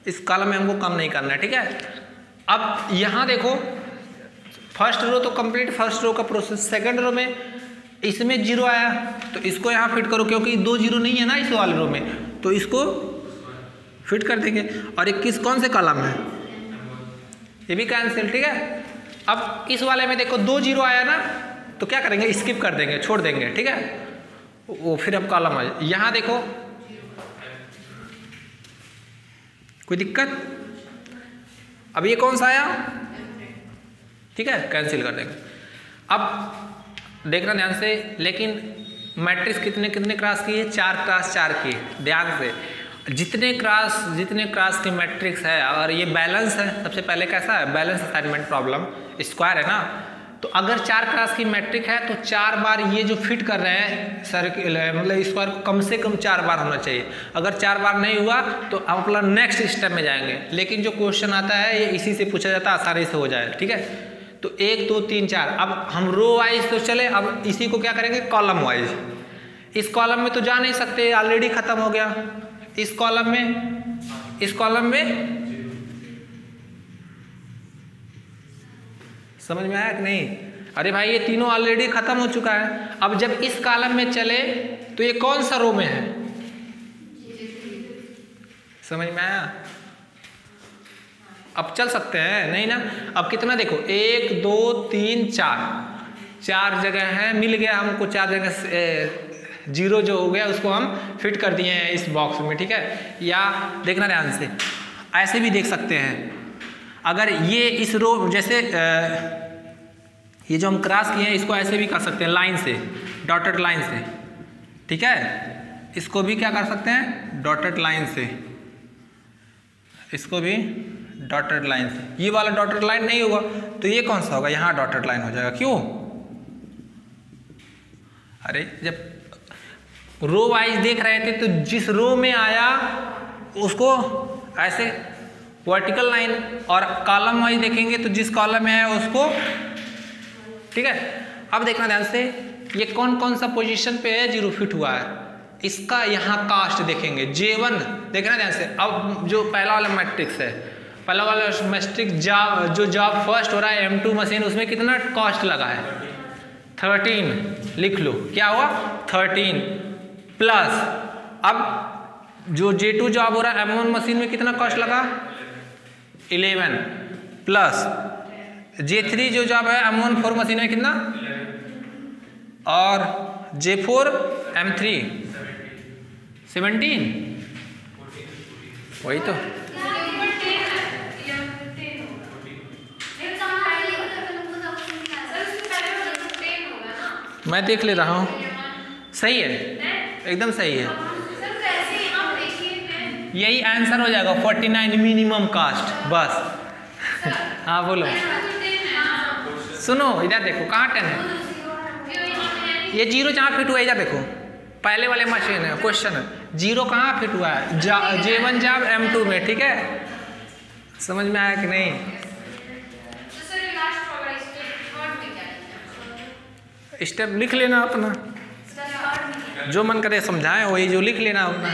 इस कॉलम में हमको कम नहीं करना है, ठीक है। अब यहाँ देखो फर्स्ट रो तो कंप्लीट, फर्स्ट रो का प्रोसेस। सेकंड रो में इसमें 0 आया तो इसको यहाँ फिट करो, क्योंकि 2 0 नहीं है ना इस वाले रो में, तो इसको फिट कर देंगे। और 21 कौन से कॉलम है, ये भी कैंसिल, ठीक है। अब इस वाले में देखो 2 0 आया ना, तो क्या करेंगे, स्किप कर देंगे, छोड़ देंगे, ठीक है। वो फिर अब कॉलम आ जाए, यहाँ देखो कोई दिक्कत। अब ये कौन सा आया, ठीक है, कैंसिल कर देंगे। अब देखना ध्यान से, लेकिन मैट्रिक्स कितने क्रॉस की है, 4 क्रॉस 4 की, ध्यान से। जितने क्रॉस की मैट्रिक्स है और ये बैलेंस है, सबसे पहले कैसा है, बैलेंस असाइनमेंट प्रॉब्लम, स्क्वायर है ना, तो अगर 4 क्रॉस की मैट्रिक है तो 4 बार ये जो फिट कर रहे हैं सर्किल, मतलब स्क्वायर को कम से कम 4 बार होना चाहिए। अगर 4 बार नहीं हुआ तो हम अपना नेक्स्ट स्टेप में जाएंगे, लेकिन जो क्वेश्चन आता है ये इसी से पूछा जाता है, आसानी से हो जाए, ठीक है। तो 1 2 3 4, अब हम रो वाइज तो चले, अब इसी को क्या करेंगे, कॉलम वाइज। इस कॉलम में तो जा नहीं सकते, ऑलरेडी खत्म हो गया। इस कॉलम में समझ में आया कि नहीं, अरे भाई ये तीनों ऑलरेडी खत्म हो चुका है। अब जब इस कॉलम में चले तो ये कौन सा रो में है, समझ में आया। अब चल सकते हैं नहीं ना। अब कितना देखो, 1 2 3 4 जगह है, मिल गया हमको 4 जगह 0 जो हो गया उसको हम फिट कर दिए हैं इस बॉक्स में, ठीक है। या देखना ध्यान से, ऐसे भी देख सकते हैं, अगर ये इस रो जैसे ये जो हम क्रॉस किए हैं इसको ऐसे भी कर सकते हैं, लाइन से, डॉटेड लाइन से, ठीक है। इसको भी क्या कर सकते हैं, डॉटेड लाइन से, इसको भी डॉटेड लाइन से। ये वाला डॉटेड लाइन नहीं होगा तो ये कौन सा होगा, यहाँ डॉटेड लाइन हो जाएगा। क्यों, अरे जब रो वाइज देख रहे थे तो जिस रो में आया उसको ऐसे वर्टिकल लाइन, और कॉलम वाइज देखेंगे तो जिस कॉलम में आया उसको, ठीक है। अब देखना ध्यान से, ये कौन कौन सा पोजीशन पे है 0 फिट हुआ है, इसका यहाँ कास्ट देखेंगे J1, देखना ध्यान से। अब जो पहला वाला मैट्रिक्स है, पहला वाला मैट्रिक्स जो जॉब फर्स्ट हो रहा है M2 मशीन, उसमें कितना कॉस्ट लगा है 13, लिख लो क्या हुआ 13 प्लस, अब जो J2 जॉब हो रहा है M1 मशीन में कितना कॉस्ट लगा 11 प्लस J3 जो जॉब है M1 4 मशीन में कितना, और J4 M3 17, वही तो मैं देख ले रहा हूँ, सही है एकदम सही है, यही आंसर हो जाएगा 49 मिनिमम कास्ट बस। हाँ बोलो, सुनो इधर देखो कहाँ 10 है, ये 0 जहाँ फिट हुआ है इधर देखो, पहले वाले मशीन है क्वेश्चन है 0 कहाँ फिट हुआ है J1 जॉब M2 में, ठीक है समझ में आया कि नहीं। स्टेप लिख लेना अपना, जो मन करे समझाएं वही जो लिख लेना अपना,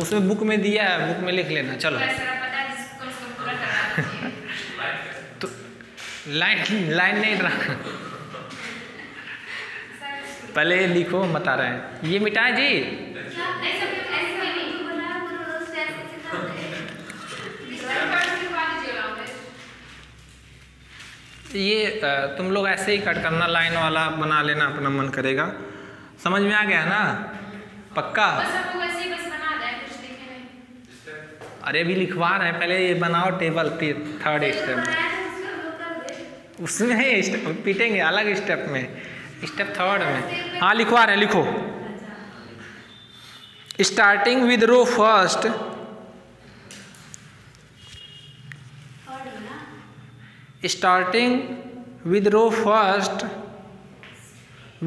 उसमें बुक में दिया है बुक में लिख लेना। चलो तो लाइन नहीं रहा, पहले लिखो बता रहे हैं, ये मिटाए जी ये तुम लोग ऐसे ही कट करना, लाइन वाला बना लेना अपना मन करेगा। समझ में आ गया ना पक्का? अरे अभी लिखवा रहे हैं, पहले ये बनाओ टेबल, थर्ड स्टेप उसमें पीटेंगे अलग स्टेप में, स्टेप थर्ड में। हाँ लिखवा रहे हैं, लिखो starting with row first, starting with row first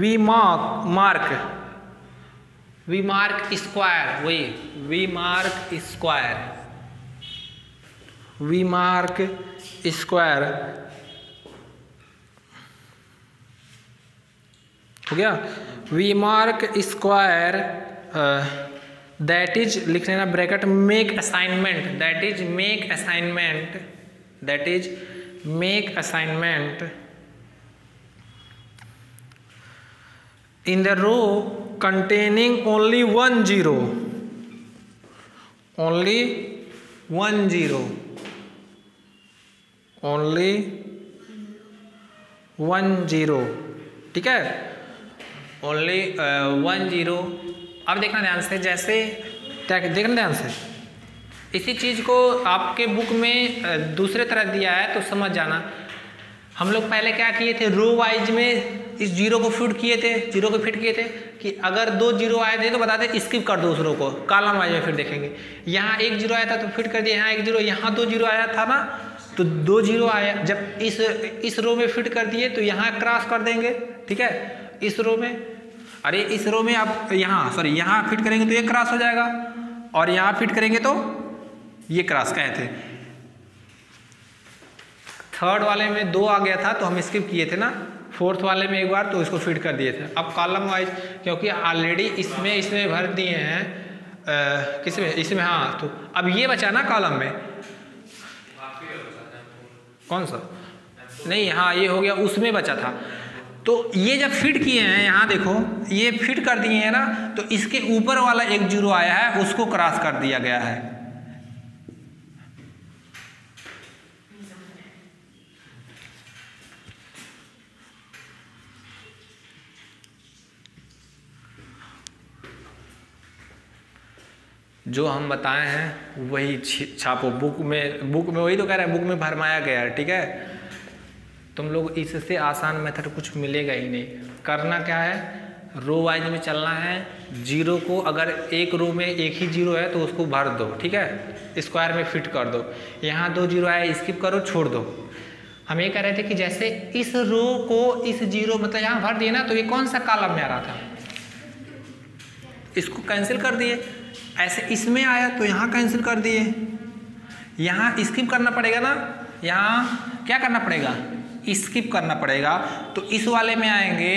we mark square, वही we mark square हो गया। we mark square that is लिख लेना bracket make assignment, that is make assignment in the row containing only one zero, ठीक है only 1 0। अब देखना ध्यान से, जैसे देखना ध्यान से, इसी चीज़ को आपके बुक में दूसरे तरह दिया है तो समझ जाना। हम लोग पहले क्या किए थे, रो वाइज में इस 0 को फिट किए थे कि अगर 2 0 आए थे तो बताते स्किप कर दो उस रो को, कॉलम वाइज में फिर देखेंगे। यहाँ 1 0 आया था तो फिट कर दिया, यहाँ 1 0, यहाँ 2 0 आया था ना तो 2 0 आया, जब इस रो में फिट कर दिए तो यहाँ क्रॉस कर देंगे, ठीक है इस रो में। अरे इस रो में आप यहाँ फिट करेंगे तो ये क्रॉस हो जाएगा, और यहाँ फिट करेंगे तो ये क्रॉस कहे थे। थर्ड वाले में 2 आ गया था तो हम स्किप किए थे ना, फोर्थ वाले में एक बार तो इसको फिट कर दिए थे। अब कॉलम वाइज क्योंकि ऑलरेडी इसमें भर दिए हैं, किसमें इसमें, हाँ तो अब ये बचा ना कॉलम में, कौन सा नहीं, हाँ ये हो गया, उसमें बचा था। तो ये जब फिट किए हैं, यहाँ देखो ये फिट कर दिए हैं ना, तो इसके ऊपर वाला 1 0 आया है उसको क्रॉस कर दिया गया है। जो हम बताए हैं वही छापो बुक में वही तो कह रहे हैं, बुक में भरमाया गया है, ठीक है। तुम लोग इससे आसान मेथड कुछ मिलेगा ही नहीं। करना क्या है, रो वाइज में चलना है। 0 को अगर एक रो में 1 ही 0 है तो उसको भर दो, ठीक है, स्क्वायर में फिट कर दो। यहाँ 2 0 आया, स्किप करो, छोड़ दो। हम ये कह रहे थे कि जैसे इस रो को इस जीरो मतलब यहाँ भर दिए ना, तो ये कौन सा कॉलम में आ रहा था, इसको कैंसिल कर दिए। ऐसे इसमें आया तो यहाँ कैंसिल कर दिए, यहाँ स्किप करना पड़ेगा ना, यहाँ क्या करना पड़ेगा, स्किप करना पड़ेगा। तो इस वाले में आएंगे,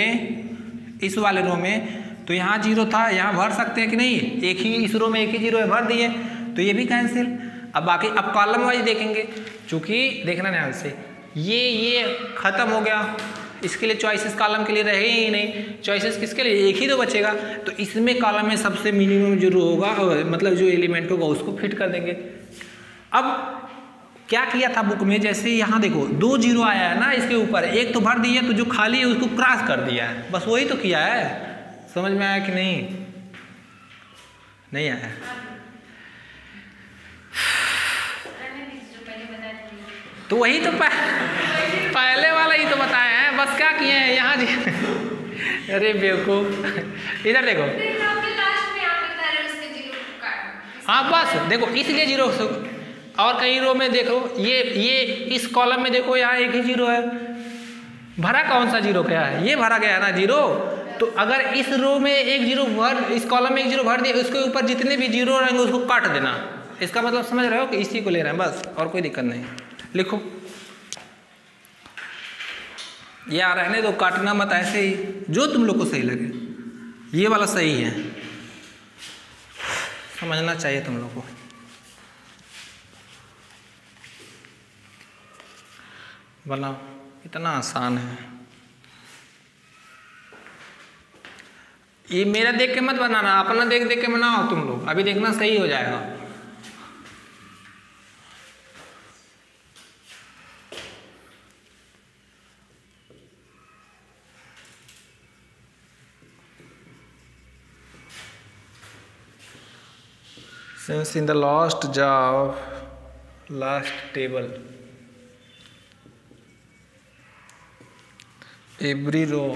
इस वाले रो में, तो यहाँ जीरो था, यहाँ भर सकते हैं कि नहीं, एक ही इस रो में एक ही जीरो है, भर दिए, तो ये भी कैंसिल। अब बाकी अब कॉलम वाइज देखेंगे, चूंकि देखना ध्यान से, ये खत्म हो गया, इसके लिए चॉइसेस कॉलम के लिए रहे ही नहीं, चॉइसेस किसके लिए, एक ही तो बचेगा। तो इसमें कॉलम में सबसे मिनिमम जो रो होगा, मतलब जो एलिमेंट होगा उसको फिट कर देंगे। अब क्या किया था बुक में, जैसे यहाँ देखो 2 जीरो आया है ना, इसके ऊपर एक तो भर दिया, तो जो खाली है उसको क्रॉस कर दिया है, बस वही तो किया है। समझ में आया कि नहीं, नहीं आया? तो वही तो पहले वाला ही तो बताया है, बस क्या किए हैं यहाँ जी। अरे बेवकूफ, इधर देखो, हाँ बस देखो, इसलिए जीरो, और कई रो में देखो, ये इस कॉलम में देखो, यहाँ एक ही जीरो है, भरा कौन सा जीरो क्या है, ये भरा गया है ना जीरो। तो अगर इस रो में एक जीरो भर, इस कॉलम में एक जीरो भर दिया, उसके ऊपर जितने भी जीरो रहेंगे उसको काट देना। इसका मतलब समझ रहे हो कि इसी को ले रहे हैं बस, और कोई दिक्कत नहीं। लिखो, या रहने दो, काटना मत, ऐसे ही जो तुम लोग को सही लगे। ये वाला सही है, समझना चाहिए तुम लोग को। बनाओ, इतना आसान है। ये मेरा देख के मत बनाना, अपना देख देख के बनाओ तुम लोग, अभी देखना सही हो जाएगा। Since in the last table, every row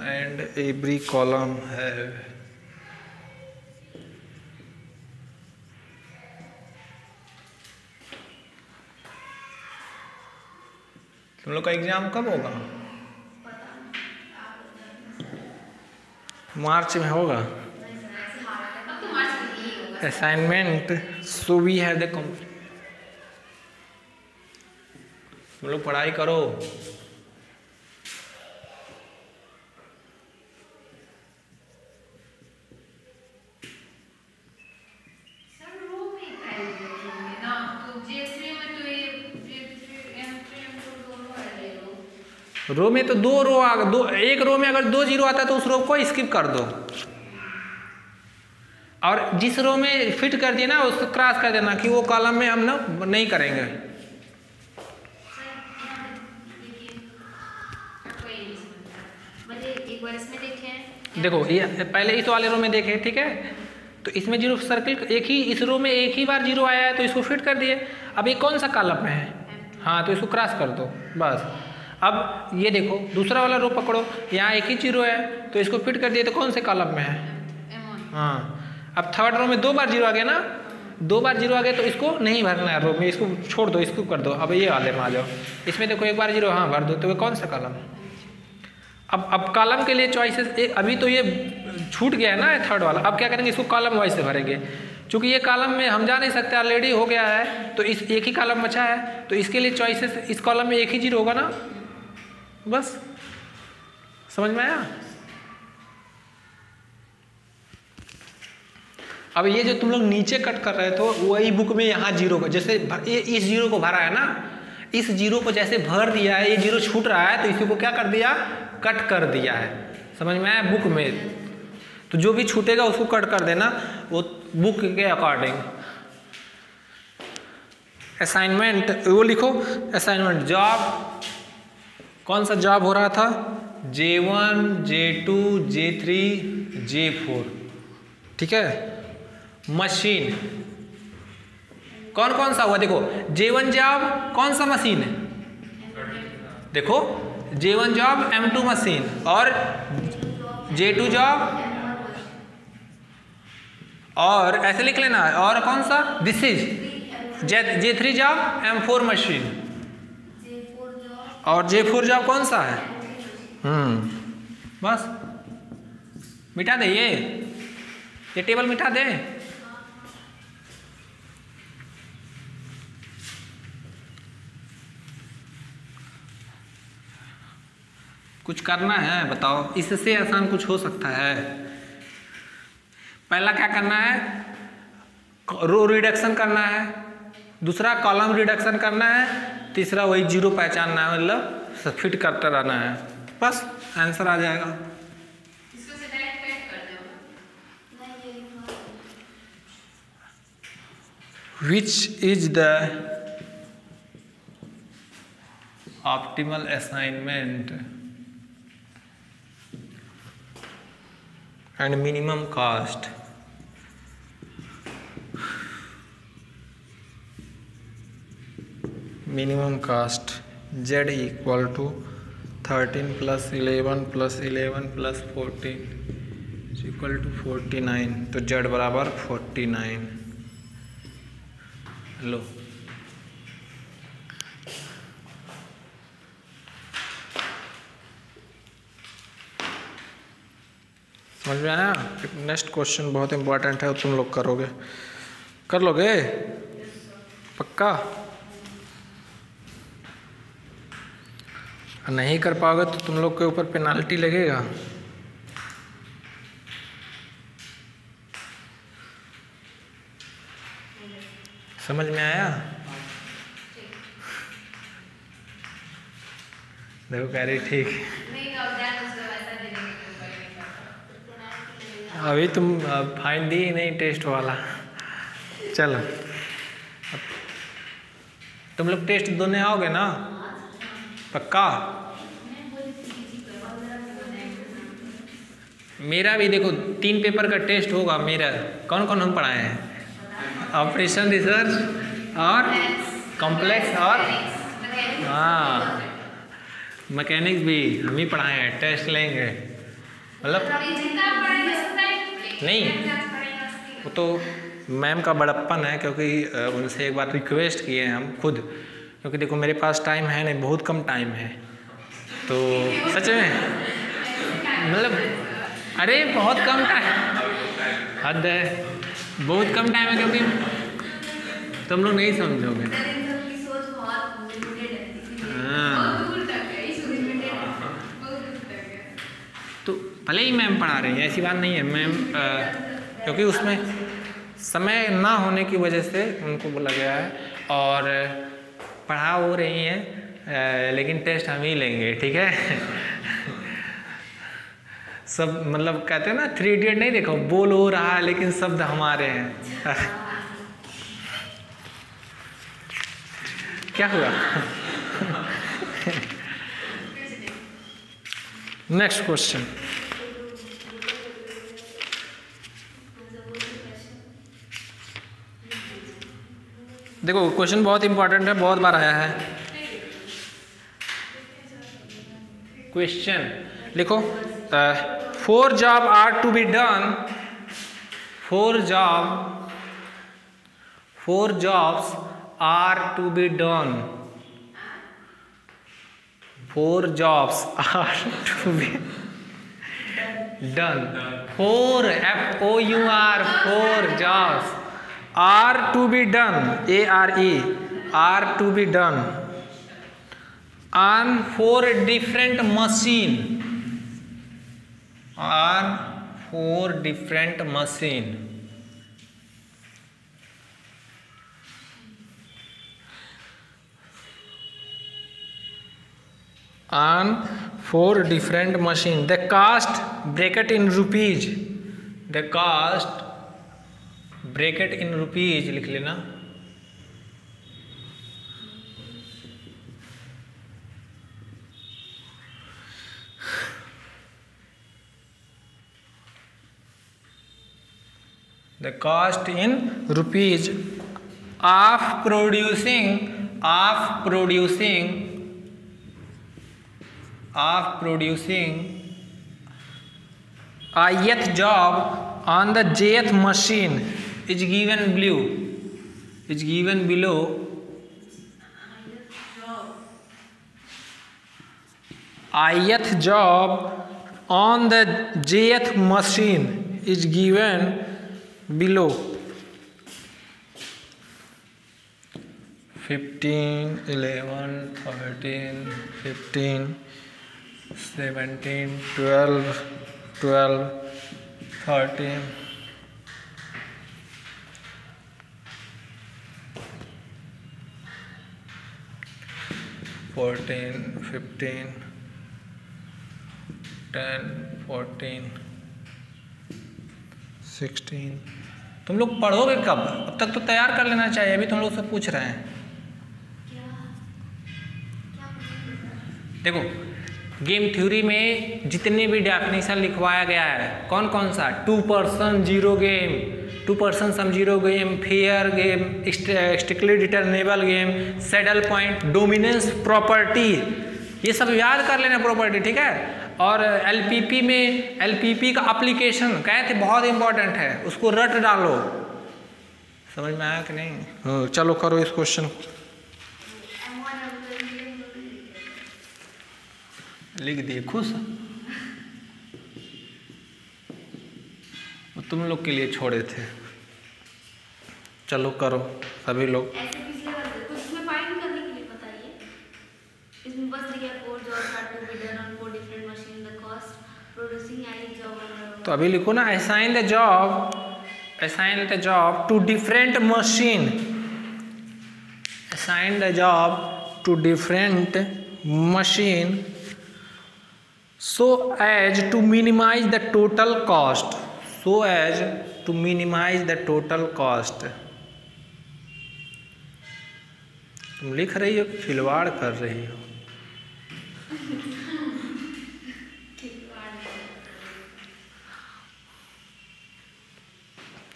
and every column have तुम लोग का एग्जाम कब होगा? मार्च में होगा assignment, so we have the complete. तुम लोग पढ़ाई करो। रो में तो 2 रो आ गए, एक रो में अगर 2 जीरो आता है तो उस रो को स्किप कर दो, और जिस रो में फिट कर दिया ना उसको क्रॉस कर देना, कि वो कॉलम में हम ना नहीं करेंगे। देखो ये पहले इस वाले रो में देखे, ठीक है, तो इसमें जीरो सर्किल, एक ही इस रो में एक ही बार जीरो आया है तो इसको फिट कर दिए। अब ये कौन सा कॉलम में है, हाँ, तो इसको क्रॉस कर दो बस। अब ये देखो दूसरा वाला रो पकड़ो, यहाँ एक ही जीरो है तो इसको फिट कर दिए, तो कौन से कॉलम में है, हाँ। अब थर्ड रो में 2 बार जीरो आ गया ना, 2 बार जीरो आ गया तो इसको नहीं भरना है रो में, इसको छोड़ दो, इसको कर दो। अब ये वाले में आ जाओ, इसमें देखो एक बार जीरो, हाँ भर दो, तो ये कौन सा कॉलम है। अब कॉलम के लिए चॉइसेस, अभी तो ये छूट गया है ना थर्ड वाला, अब क्या करेंगे, इसको कॉलम वाइज से भरेंगे। चूंकि ये कॉलम में हम जा नहीं सकते, ऑलरेडी हो गया है, तो इस एक ही कॉलम बचा है, तो इसके लिए चॉइसेस, इस कॉलम में एक ही जीरो होगा ना, बस। समझ में आया? अब ये जो तुम लोग नीचे कट कर रहे थे, वही बुक में यहाँ जीरो को, जैसे ये इस जीरो को भरा है ना, इस जीरो को जैसे भर दिया है, ये जीरो छूट रहा है तो इसी को क्या कर दिया, कट कर दिया है। समझ में आया? बुक में तो जो भी छूटेगा उसको कट कर देना, वो बुक के अकॉर्डिंग। असाइनमेंट वो लिखो, असाइनमेंट जॉब, कौन सा जॉब हो रहा था, J1 J2 J3 J4, ठीक है। मशीन कौन कौन सा हुआ, देखो J1 जॉब कौन सा मशीन है, देखो J1 जॉब M2 मशीन, और J2 जॉब, और ऐसे लिख लेना, और कौन सा, this is J3 job M4 machine, J4 job और J4 जॉब कौन सा है? बस मिटा दे, ये टेबल मिटा दे। कुछ करना है बताओ, इससे आसान कुछ हो सकता है? पहला क्या करना है, रो रिडक्शन करना है, दूसरा कॉलम रिडक्शन करना है, तीसरा वही जीरो पहचानना है, मतलब फिट करते रहना है, बस आंसर आ जाएगा। इसको से डायरेक्ट कट कर दो ना, ये Which is the optimal assignment and minimum cost? Minimum cost Z equal to 13 plus 11 plus 11 plus 14 is equal to 49, तो Z बराबर 49। लो समझ में आया? नेक्स्ट क्वेश्चन बहुत इंपॉर्टेंट है, तुम लोग करोगे, कर लोगे पक्का? नहीं कर पाओगे तो तुम लोग के ऊपर पेनाल्टी लगेगा। समझ में आया? देखो कह रही ठीक। अभी तुम फाइन दी नहीं टेस्ट वाला, चलो तुम लोग टेस्ट दोने आओगे ना पक्का? मेरा भी देखो 3 पेपर का टेस्ट होगा मेरा। कौन कौन हम पढ़ाए हैं? ऑपरेशन रिसर्च और कॉम्प्लेक्स और हाँ मैकेनिक्स भी हम ही पढ़ाए हैं। टेस्ट लेंगे मतलब नहीं, वो तो मैम का बड़प्पन है, क्योंकि उनसे एक बार रिक्वेस्ट किए हैं हम खुद, क्योंकि देखो मेरे पास टाइम है नहीं, बहुत कम टाइम है, तो सच में मतलब अरे बहुत कम टाइम, हद है, बहुत कम टाइम है, क्योंकि तुम लोग नहीं समझोगे। हाँ तो भले ही मैम पढ़ा रही है, ऐसी बात नहीं है मैम, क्योंकि उसमें समय ना होने की वजह से उनको बोला गया है, और पढ़ा हो रही हैं, लेकिन टेस्ट हम ही लेंगे, ठीक है? सब मतलब कहते हैं ना 3 इडियट नहीं देखो, बोल हो रहा है लेकिन शब्द हमारे हैं। क्या हुआ? नेक्स्ट क्वेश्चन देखो, क्वेश्चन बहुत इंपॉर्टेंट है, बहुत बार आया है। क्वेश्चन लिखो, 4 job are to be done, 4 jobs are to be done, 4 jobs are to be done, 4 FOUR 4 jobs are to be done, ARE are to be done on 4 different machine, on 4 different machine, on 4 different machine. The cost, bracket in rupees, the cost bracket in rupees लिख लेना, the cost in rupees of producing a ith job on the jth machine is given below, is given below ith job on the jth machine is given below 15, 11, 13, 15, 17, 12, 13, 14, 15, 10, 14, 16। तुम लोग पढ़ोगे कब? अब तक तो तैयार कर लेना चाहिए, अभी तुम लोग से पूछ रहे हैं। देखो गेम थ्योरी में जितने भी डेफिनेशन लिखवाया गया है, कौन कौन सा? 2 person zero game, 2 person sum zero game, fair game, strictly determinable game, saddle point, dominance property, ये सब याद कर लेना प्रॉपर्टी, ठीक है। और एलपीपी में एलपीपी का एप्लीकेशन कहे थे बहुत इंपॉर्टेंट है, उसको रट डालो। समझ में आया कि नहीं? चलो करो इस क्वेश्चन को। लिख दिए, खुश? तुम लोग के लिए छोड़े थे। चलो करो सभी लोग। ऐसे पिछले वाले कुछ इसमें फाइंड करने के लिए बताइए। इसमें बस लिखा है 4 jobs are to be done on 4 different machines, the cost producing any job। तो अभी लिखो ना, assign the job to different machine, assign the job to different machine so as to minimize the total cost, so as to minimize the total cost। तुम लिख रही हो कि खिलवाड़ कर रही हो?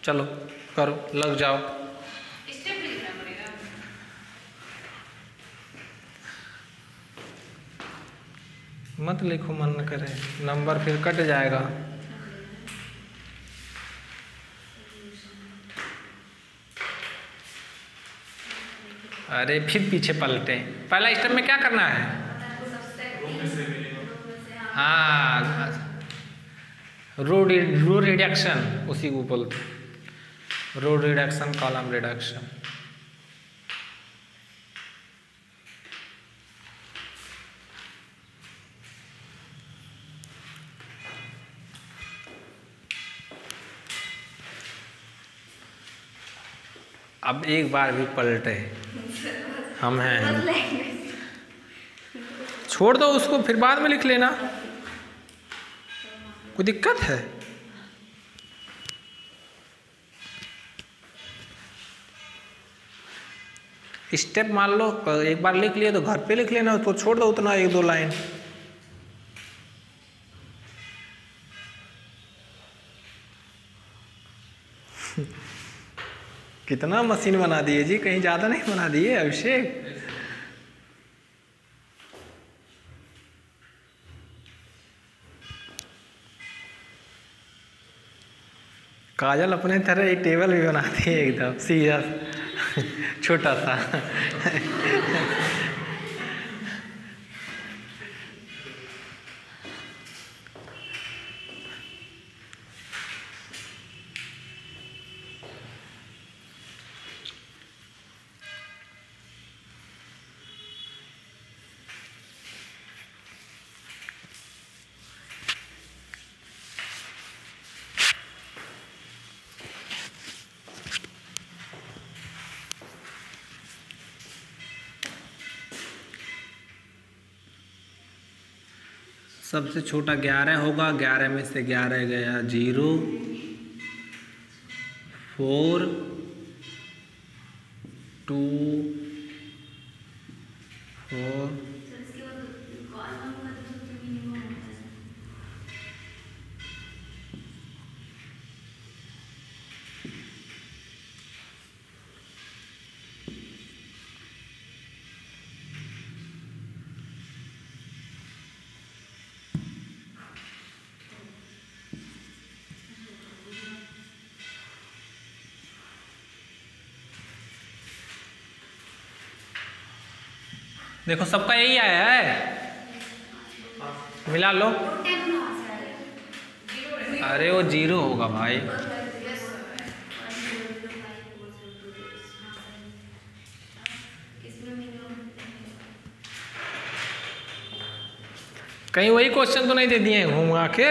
चलो करो, लग जाओ। स्टेप लिखना पड़ेगा। मत लिखो, मन न करे, नंबर फिर कट जाएगा। अरे फिर पीछे पलटे। पहला स्टेप में क्या करना है? हाँ, रो रिडक्शन, उसी को बोलते, रो रिडक्शन, कॉलम रिडक्शन। अब एक बार भी पलटे, हम हैं, छोड़ दो उसको, फिर बाद में लिख लेना, कोई दिक्कत है? स्टेप मान लो एक बार लिख लिए तो घर पे लिख लेना, तो छोड़ दो उतना 1-2 लाइन। कितना मशीन बना दिए जी, कहीं ज्यादा नहीं बना दिए अभिषेक? काजल अपने तरह एक टेबल भी बनाती है एकदम सीधा छोटा सा। सबसे छोटा 11 होगा, 11 में से 11 गया 0, 4, 2, 4, देखो सबका यही आया है, मिला लो। अरे वो 0 होगा भाई। कहीं वही क्वेश्चन तो नहीं दे दिए घूमा के?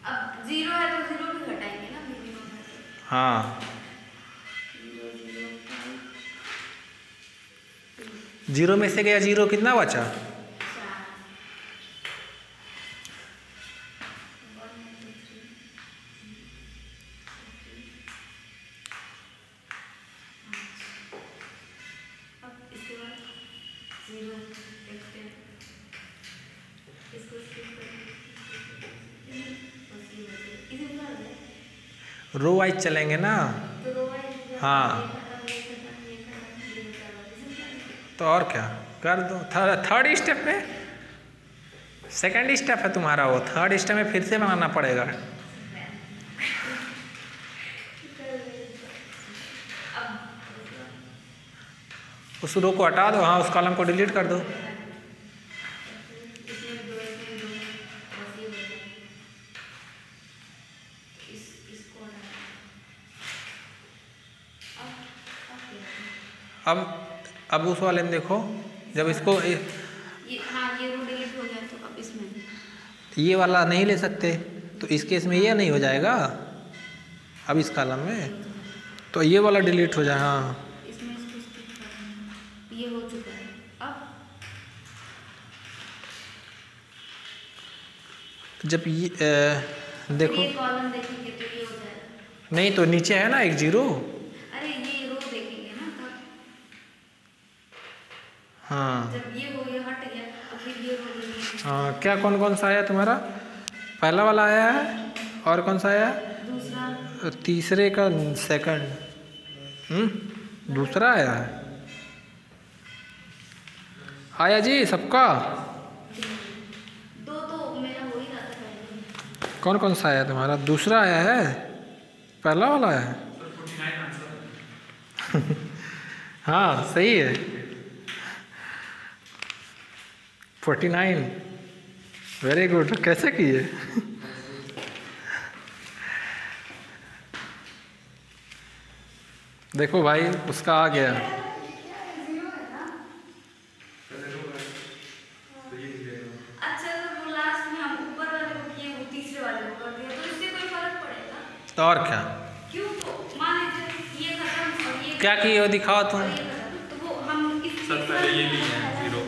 अब 0 है तो 0 भी घटाएंगे ना मिनिमम। हाँ 0 में से गया 0, कितना बचा? रो वाइज चलेंगे ना। हाँ तो और क्या कर दो। थर्ड स्टेप में, सेकंड स्टेप है तुम्हारा, वो थर्ड स्टेप में फिर से बनाना पड़ेगा। उस रो को हटा दो, हाँ उस कॉलम को डिलीट कर दो। अब उस वाले में देखो, जब इसको हाँ ये रो डिलीट हो गया तो अब इसमें ये वाला नहीं ले सकते, तो इस केस में ये नहीं हो जाएगा। अब इस कॉलम में तो ये वाला डिलीट हो जाए। हाँ इसमें इसको स्किप करना, ये हो चुका है। अब जब ये देखो, ये कॉलम देखेंगे तो ये हो जाएगा। नहीं तो नीचे है ना एक 0। अरे ये रो देखेंगे ना तब। हाँ जब ये हो गया हट गया तो फिर ये रो देखेंगे। हाँ क्या कौन कौन सा आया तुम्हारा? पहला वाला आया है, और कौन सा आया? दूसरा, तीसरे का सेकंड, दूसरा आया है। आया जी सबका? दो तो मेरा हो ही रहा था पहले। कौन कौन सा आया तुम्हारा? दूसरा आया है, पहला वाला आया है। हाँ सही है 49। Very good. कैसे किए? देखो भाई उसका आ गया। अच्छा तो वो लास्ट में हम ऊपर वाले को किए, वो तीसरे वाले को कर दिया, तो इससे कोई फर्क पड़ेगा? तो और क्या? क्यों? तो मान लीजिए ये खत्म और ये क्या किए हो दिखाओ तुम। और ये खत्म, तो वो हम इस सर पहले ये लिए हैं 0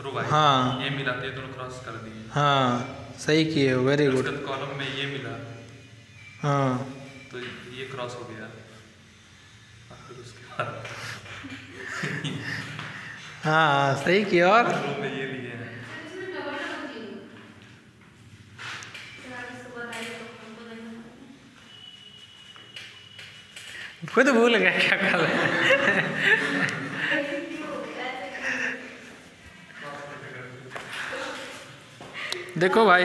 रो भाई। हाँ ये मिलाते हैं, दोनों क्रॉस कर दिए। हाँ सही किए हो, वेरी गुड। उसके कॉलम में ये मिला हाँ तो ये क्रॉस हो गया। फिर उसके बाद हाँ सही किए। और रो में ये लिए हैं। खुद भूल गया क्या कर रहे हैं। देखो भाई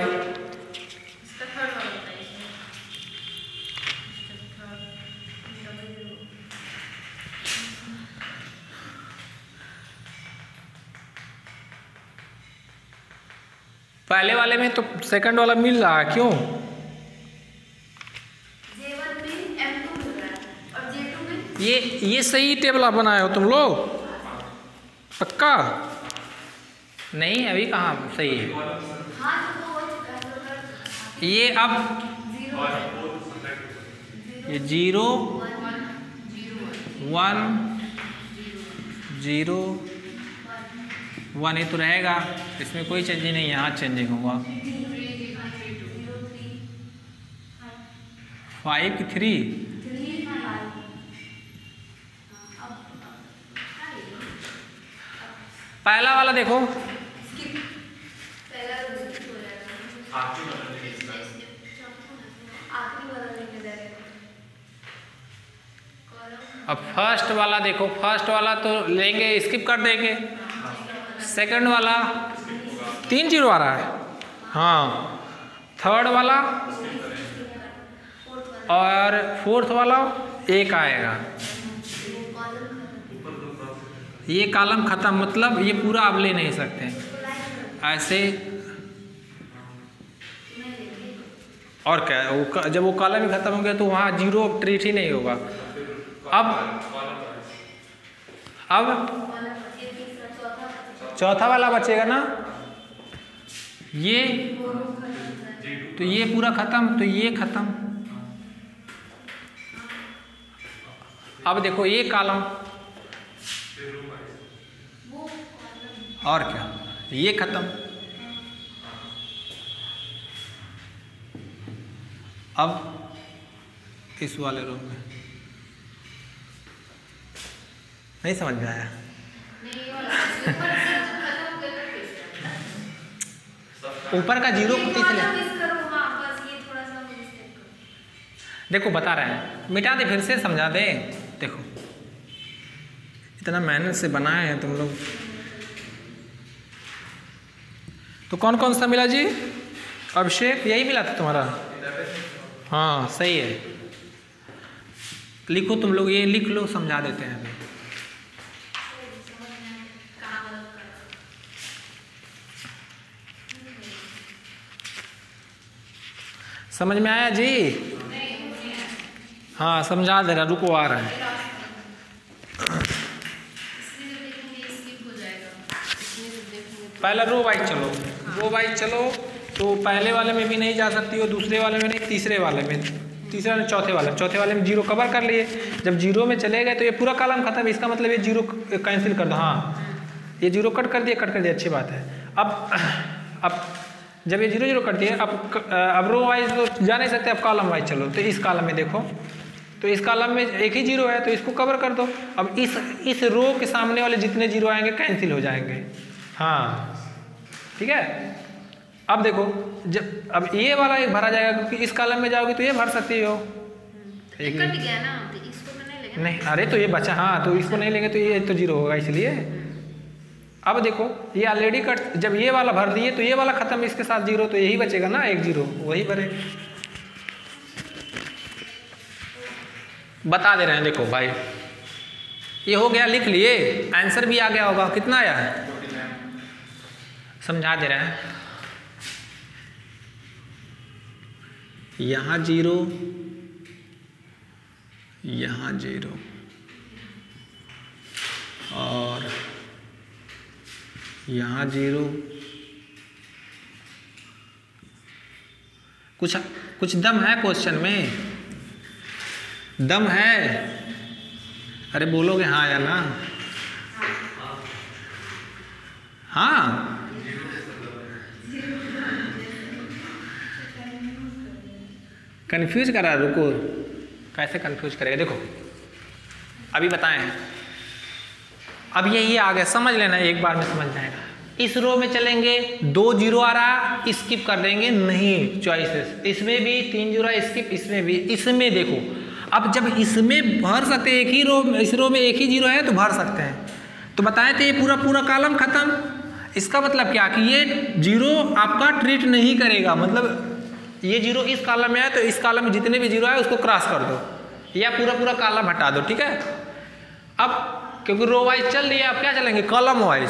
पहले वाले में तो सेकंड वाला मिल रहा है, क्यों? J1 में M2 मिल रहा है और J2 में ये सही टेबल आप बनाए हो तुम लोग? पक्का? नहीं अभी कहाँ सही है। हाँ तो हो चुका है तो ये अब 0 ये 0 1 0 1 ये तो रहेगा, इसमें कोई चेंज नहीं, यहाँ चेंजिंग होगा। 5 की 3 पहला वाला देखो, अब फर्स्ट वाला देखो, फर्स्ट वाला तो लेंगे, स्किप कर देंगे। सेकंड वाला 3 0 आ रहा है। हाँ थर्ड वाला और फोर्थ वाला 1 आएगा। ये कॉलम खत्म, मतलब ये पूरा आप ले नहीं सकते ऐसे। और क्या वो जब वो कॉलम ही खत्म हो गया तो वहाँ जीरो ट्रीट ही नहीं होगा। अब चौथा वाला बचेगा ना, ये तो ये पूरा खत्म, तो ये खत्म। अब देखो ये कॉलम और क्या, ये खत्म। अब इस वाले रूम में नहीं समझ में आया? ऊपर का जीरो देखो बता रहे हैं, मिटा दे, फिर से समझा दे। देखो इतना मेहनत से बनाए हैं तुम लोग। तो कौन कौन सा मिला जी? अभिषेक यही मिला था तुम्हारा? हाँ सही है, लिखो तुम लोग, ये लिख लो, समझा देते हैं अभी। समझ में आया जी? हाँ समझा दे रहा, रुको आ रहा है। पहला रो वाइज चलो, रो वाइज चलो। तो पहले वाले में भी नहीं जा सकती हो, दूसरे वाले में नहीं, तीसरे वाले में, तीसरे वाले, चौथे वाले में जीरो कवर कर लिए। जब जीरो में चले गए तो ये पूरा कॉलम खत्म, इसका मतलब ये जीरो कैंसिल कर दो। हाँ ये जीरो कट कर दिया, अच्छी बात है। अब जब ये जीरो कट दिए, अब रो वाइज तो जा नहीं सकते, अब कॉलम वाइज चलो। तो इस कॉलम में देखो, तो इस कॉलम में एक ही जीरो है, तो इसको कवर कर दो। अब इस रो के सामने वाले जितने जीरो आएंगे कैंसिल हो जाएंगे। हाँ ठीक है। अब देखो जब अब ये वाला एक भरा जाएगा, क्योंकि इस कॉलम में जाओगे तो ये भर सकती हो। कट गया ना, तो इसको तो नहीं लेंगे। नहीं अरे तो ये बचा, हाँ तो इसको नहीं लेंगे तो ये तो जीरो होगा, इसलिए। अब देखो ये ऑलरेडी कट, जब ये वाला भर दिए तो ये वाला खत्म, इसके साथ जीरो, तो यही बचेगा ना, एक जीरो वही भरे। बता दे रहे हैं, देखो भाई ये हो गया, लिख लिए, आंसर भी आ गया होगा। कितना आया है समझा दे रहे हैं। यहाँ जीरो, यहाँ जीरो, और यहाँ जीरो। कुछ दम है क्वेश्चन में? दम है? अरे बोलोगे हाँ या ना? हाँ कंफ्यूज करा, रुको कैसे कंफ्यूज करेगा, देखो अभी बताएं। अब ये आ गया, समझ लेना, एक बार में समझ जाएगा। इस रो में चलेंगे, 2 जीरो आ रहा, स्किप कर देंगे, नहीं चॉइसेस। इसमें भी 3 जीरो स्किप, इसमें भी। इसमें देखो, अब जब इसमें भर सकते हैं, एक ही रो, इस रो में एक ही जीरो है तो भर सकते हैं। तो बताए थे ये पूरा कॉलम खत्म। इसका मतलब क्या कि ये जीरो आपका ट्रीट नहीं करेगा, मतलब ये जीरो इस कॉलम में है तो इस कॉलम में जितने भी जीरो है उसको क्रॉस कर दो, या पूरा कॉलम हटा दो, ठीक है। अब क्योंकि रो वाइज चल रही है, अब क्या चलेंगे, कॉलम वाइज।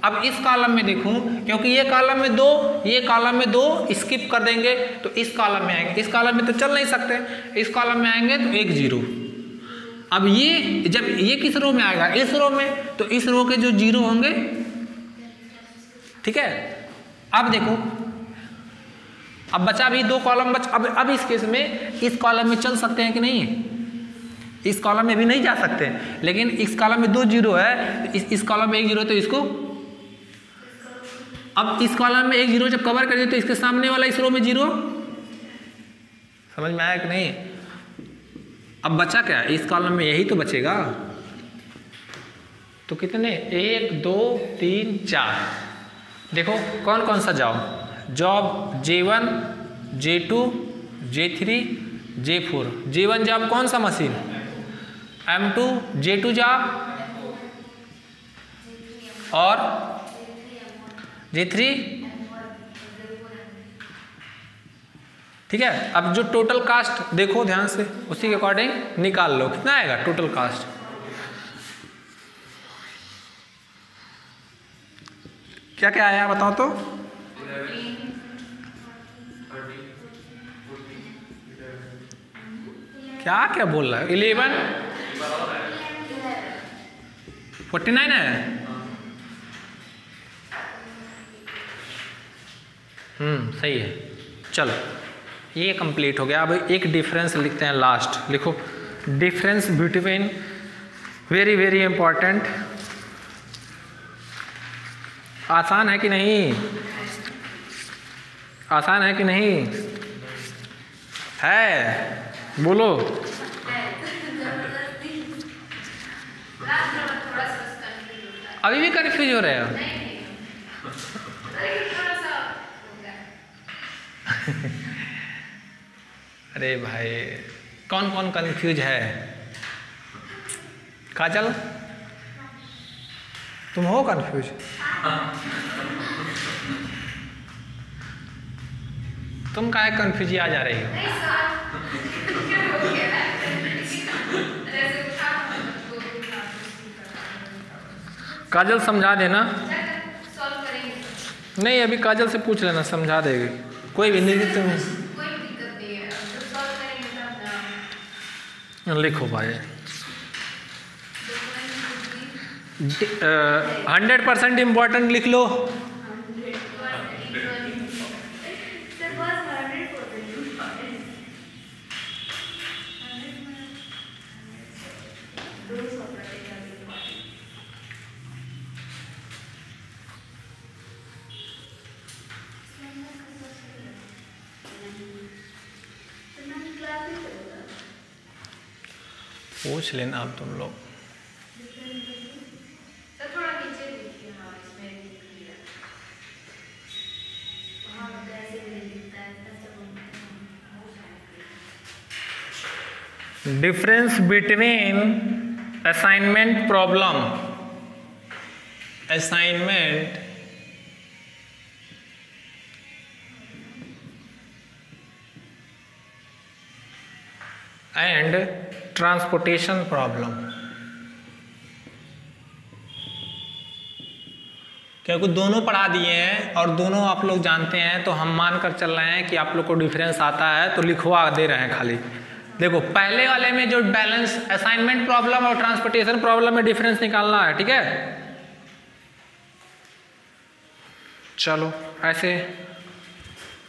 अब इस कॉलम में देखूं, क्योंकि ये कॉलम में 2, ये कॉलम में 2 स्किप कर देंगे तो इस कॉलम में आएंगे। इस कॉलम में तो चल नहीं सकते, इस कॉलम में आएंगे तो 1 जीरो। अब ये जब ये किस रो में आएगा, इस रो में, तो इस रो के जो जीरो होंगे, ठीक है। अब देखो, अब बचा भी 2 कॉलम अब इस केस में इस कॉलम में चल सकते हैं कि नहीं? इस कॉलम में भी नहीं जा सकते, लेकिन इस कॉलम में 2 जीरो है, इस कॉलम में 1 जीरो, तो इसको, अब इस कॉलम में 1 जीरो जब कवर कर दिए तो इसके सामने वाला इस रो में जीरो। समझ में आया कि नहीं? अब बचा क्या, इस कॉलम में यही तो बचेगा। तो कितने, 1 2 3 4। देखो कौन कौन सा job, J1 J2 J3 J4। J1 job कौन सा मशीन, M2, J2 जॉब, और J3, ठीक है। अब जो टोटल कास्ट देखो ध्यान से, उसी के अकॉर्डिंग निकाल लो कितना आएगा टोटल कास्ट। क्या क्या आया बताओ तो। क्या क्या बोल रहा है? 11 49 है। सही है। चलो ये कंप्लीट हो गया। अब एक डिफरेंस लिखते हैं लास्ट। लिखो difference between, very very important. आसान है कि नहीं? आसान है कि नहीं? है, बोलो। अभी भी कंफ्यूज हो रहे हो? अरे भाई कौन कौन कंफ्यूज है? काजल तुम हो कंफ्यूज? तुम काहे कंफ्यूज आ जा रही हो? काजल समझा देना। नहीं अभी काजल से पूछ लेना, समझा देगी। कोई भी नहीं तुम लिखो भाई। 100% इम्पोर्टेंट लिख लो। पूछ लेना आप तुम लोग। Difference between assignment problem, assignment and transportation problem. क्योंकि दोनों पढ़ा दिए हैं और दोनों आप लोग जानते हैं, तो हम मान कर चल रहे हैं कि आप लोग को डिफरेंस आता है, तो लिखवा दे रहे हैं खाली। देखो पहले वाले में जो बैलेंस, असाइनमेंट प्रॉब्लम और ट्रांसपोर्टेशन प्रॉब्लम में डिफरेंस निकालना है, ठीक है। चलो ऐसे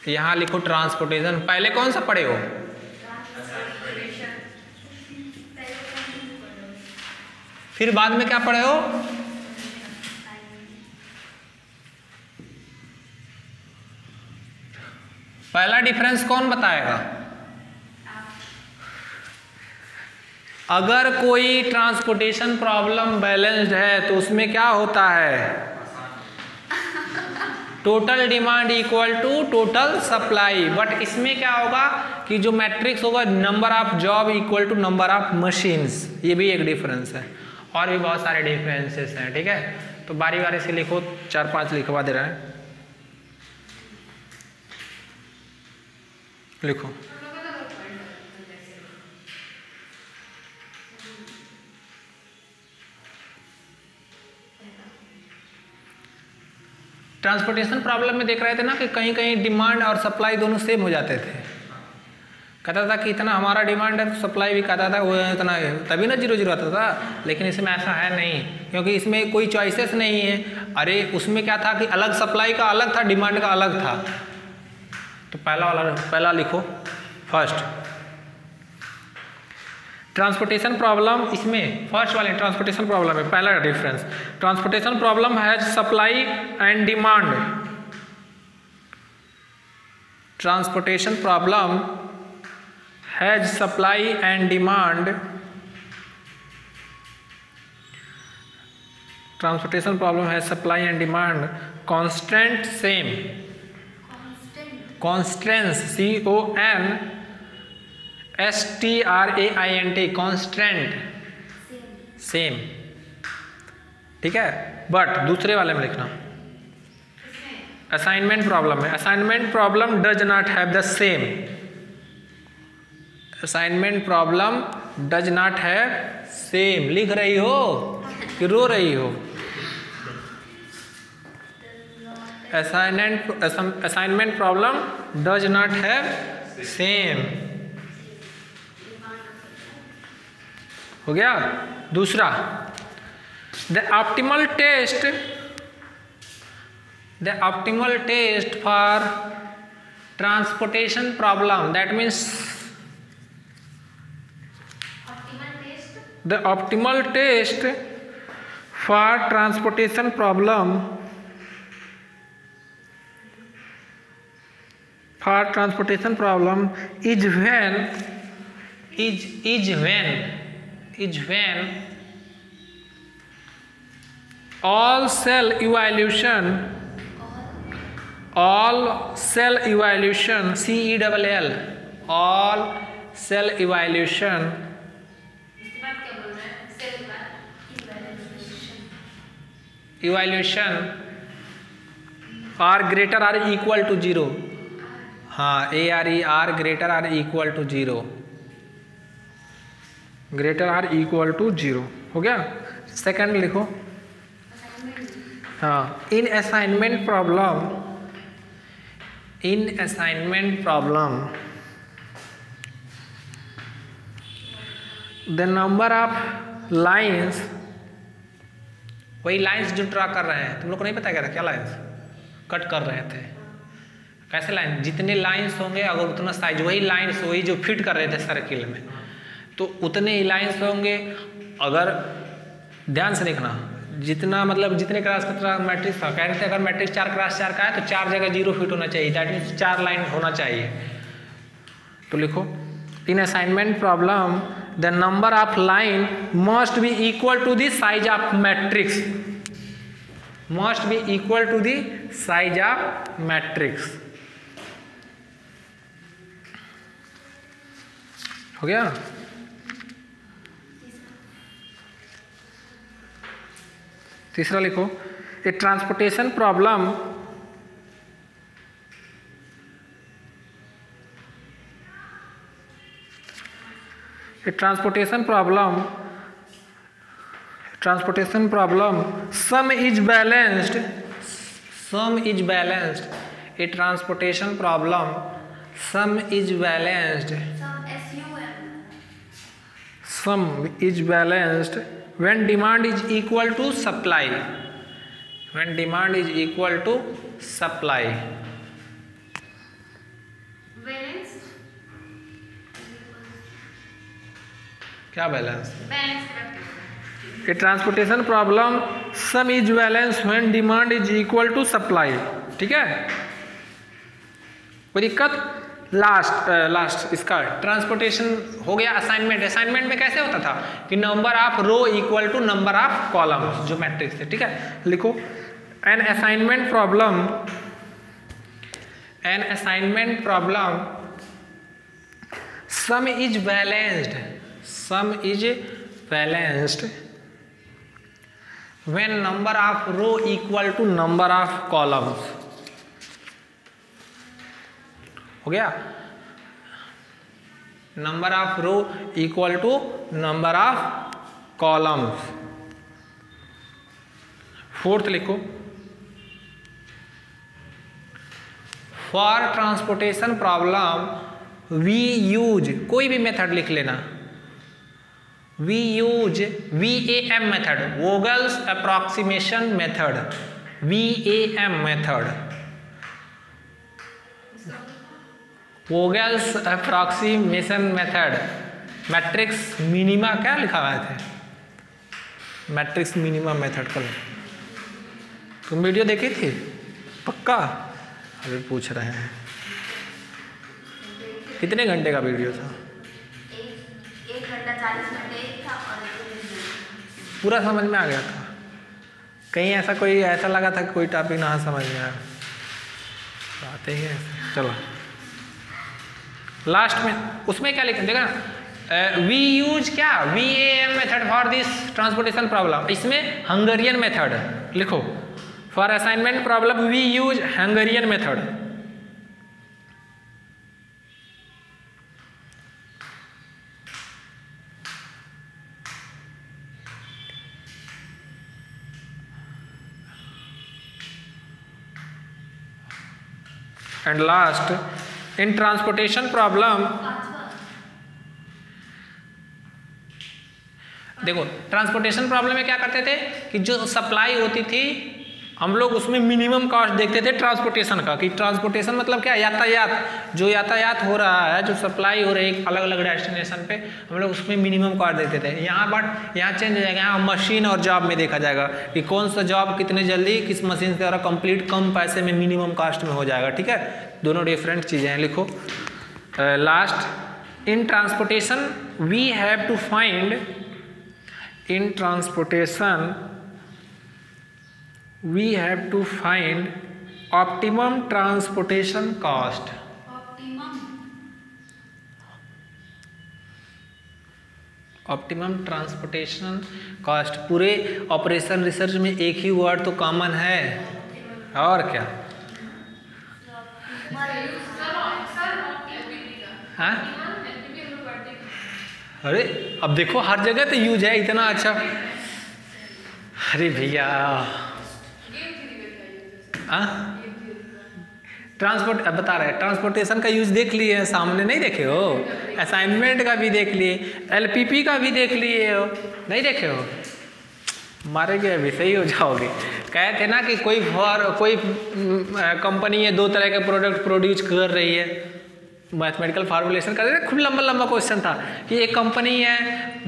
यहां लिखो ट्रांसपोर्टेशन। पहले कौन सा पढ़े हो? फिर बाद में क्या पढ़े हो? पहला डिफरेंस कौन बताएगा? अगर कोई ट्रांसपोर्टेशन प्रॉब्लम बैलेंस्ड है तो उसमें क्या होता है? Total demand equal to total supply. But इसमें क्या होगा कि जो मैट्रिक्स होगा, number of job equal to number of machines. ये भी एक डिफरेंस है, और भी बहुत सारे डिफरेंसेस हैं, ठीक है। तो बारी बारी से लिखो, 4-5 लिखवा दे रहे हैं। लिखो ट्रांसपोर्टेशन प्रॉब्लम में देख रहे थे ना कि कहीं कहीं डिमांड और सप्लाई दोनों सेम हो जाते थे। कहता था कि इतना हमारा डिमांड है, तो सप्लाई भी कहता था वो इतना है, तभी ना 0-0 आता था। लेकिन इसमें ऐसा है नहीं, क्योंकि इसमें कोई चॉइसेस नहीं है। अरे उसमें क्या था कि अलग सप्लाई का अलग था, डिमांड का अलग था। तो पहला लिखो फर्स्ट ट्रांसपोर्टेशन प्रॉब्लम। इसमें फर्स्ट वाले ट्रांसपोर्टेशन प्रॉब्लम है पहला difference. Transportation problem has supply and demand. Transportation problem has supply and demand. Transportation problem has supply and demand constant same. Constants CONSTRAINT constant same, ठीक है। But दूसरे वाले में लिखना असाइनमेंट प्रॉब्लम है। Assignment problem does not have the same. Assignment problem does not have same. लिख रही हो कि रो रही हो? assignment problem does not have same. हो गया। दूसरा, the optimal test for transportation problem, that means the optimal test for transportation problem is when all cell evaluation CELL, all cell evaluation are greater or equal to 0. हाँ, ARE are greater or equal to 0. Greater or equal to 0 हो गया। Second लिखो। हाँ, in assignment problem the number of lines, वही lines जो draw कर रहे हैं, तुम लोग को नहीं पता क्या था, क्या लाइंस कट कर रहे थे, कैसे लाइन, जितने लाइंस होंगे अगर उतना साइज, वही लाइंस वही जो फिट कर रहे थे सर्किल में, तो उतने ही लाइंस होंगे। अगर ध्यान से देखना, जितना मतलब जितने क्रॉस का मैट्रिक्स था, कह रहे थे अगर मैट्रिक्स 4 क्रॉस 4 का है तो 4 जगह 0 फिट होना चाहिए, दैट मीन्स 4 लाइन होना चाहिए। तो लिखो, in assignment problem the number of line must be equal to the size of matrix, must be equal to the size of matrix. हो गया। तीसरा लिखो, a transportation problem sum is balanced, a transportation problem sum is balanced when demand is equal to supply, balance क्या balance? A transportation problem sum is balance when demand is equal to supply. ठीक है, कोई दिक्कत? Last इसका transportation हो गया। Assignment में कैसे होता था कि number of row equal to number of column, जो मैट्रिक्स है। ठीक है, लिखो, an assignment problem sum is balanced when number of row equal to number of columns. हो गया, number of row equal to number of columns. Fourth लिखो, for transportation problem we use, कोई भी मेथड लिख लेना, we use VAM method, Vogel's approximation method, VAM method, Vogel's approximation method. Matrix minima क्या लिखा हुआ थे, मैट्रिक्स मिनिमा मेथड का। तुम वीडियो देखी थी पक्का? अभी पूछ रहे हैं कितने घंटे का वीडियो था? 1 घंटा 40 मिनट था और पूरा समझ में आ गया था? कहीं ऐसा कोई ऐसा लगा था कि कोई टॉपिक ना समझ में आया? आते ही है। चलो लास्ट में उसमें क्या लिखा देखा ना, वी यूज क्या VAM method for this transportation problem, इसमें हंगेरियन मेथड लिखो। For assignment problem we use Hungarian method. And last in transportation problem, देखो ट्रांसपोर्टेशन प्रॉब्लम में क्या करते थे कि जो सप्लाई होती थी हम लोग उसमें मिनिमम कॉस्ट देखते थे ट्रांसपोर्टेशन का, कि ट्रांसपोर्टेशन मतलब क्या, यातायात, जो यातायात हो रहा है, जो सप्लाई हो रही है अलग अलग डेस्टिनेशन पे, हम लोग उसमें मिनिमम कॉस्ट देखते थे। यहाँ बट यहाँ चेंज हो जाएगा, यहाँ मशीन और जॉब में देखा जाएगा कि कौन सा जॉब कितने जल्दी किस मशीन के द्वारा कंप्लीट कम पैसे में मिनिमम कॉस्ट में हो जाएगा। ठीक है, दोनों डिफरेंट चीज़ें हैं। लिखो last, in transportation we have to find, in transportation we have to find optimum transportation cost, optimum transportation cost। पूरे ऑपरेशन रिसर्च में एक ही वर्ड तो कॉमन है, और क्या? हाँ, अरे अब देखो हर जगह तो यूज है इतना अच्छा। अरे भैया ट्रांसपोर्ट अब बता रहे हैं, ट्रांसपोर्टेशन का यूज देख लिए हैं, सामने नहीं देखे हो? असाइनमेंट का भी देख लिए, एलपीपी का भी देख लिए हो, नहीं देखे हो? मारेंगे अभी, सही हो जाओगे। कहे थे ना कि कोई कंपनी है 2 तरह के प्रोडक्ट प्रोड्यूस कर रही है, मैथमेटिकल फार्मूलेशन कर रहे थे, खूब लंबा लंबा क्वेश्चन था कि एक कंपनी है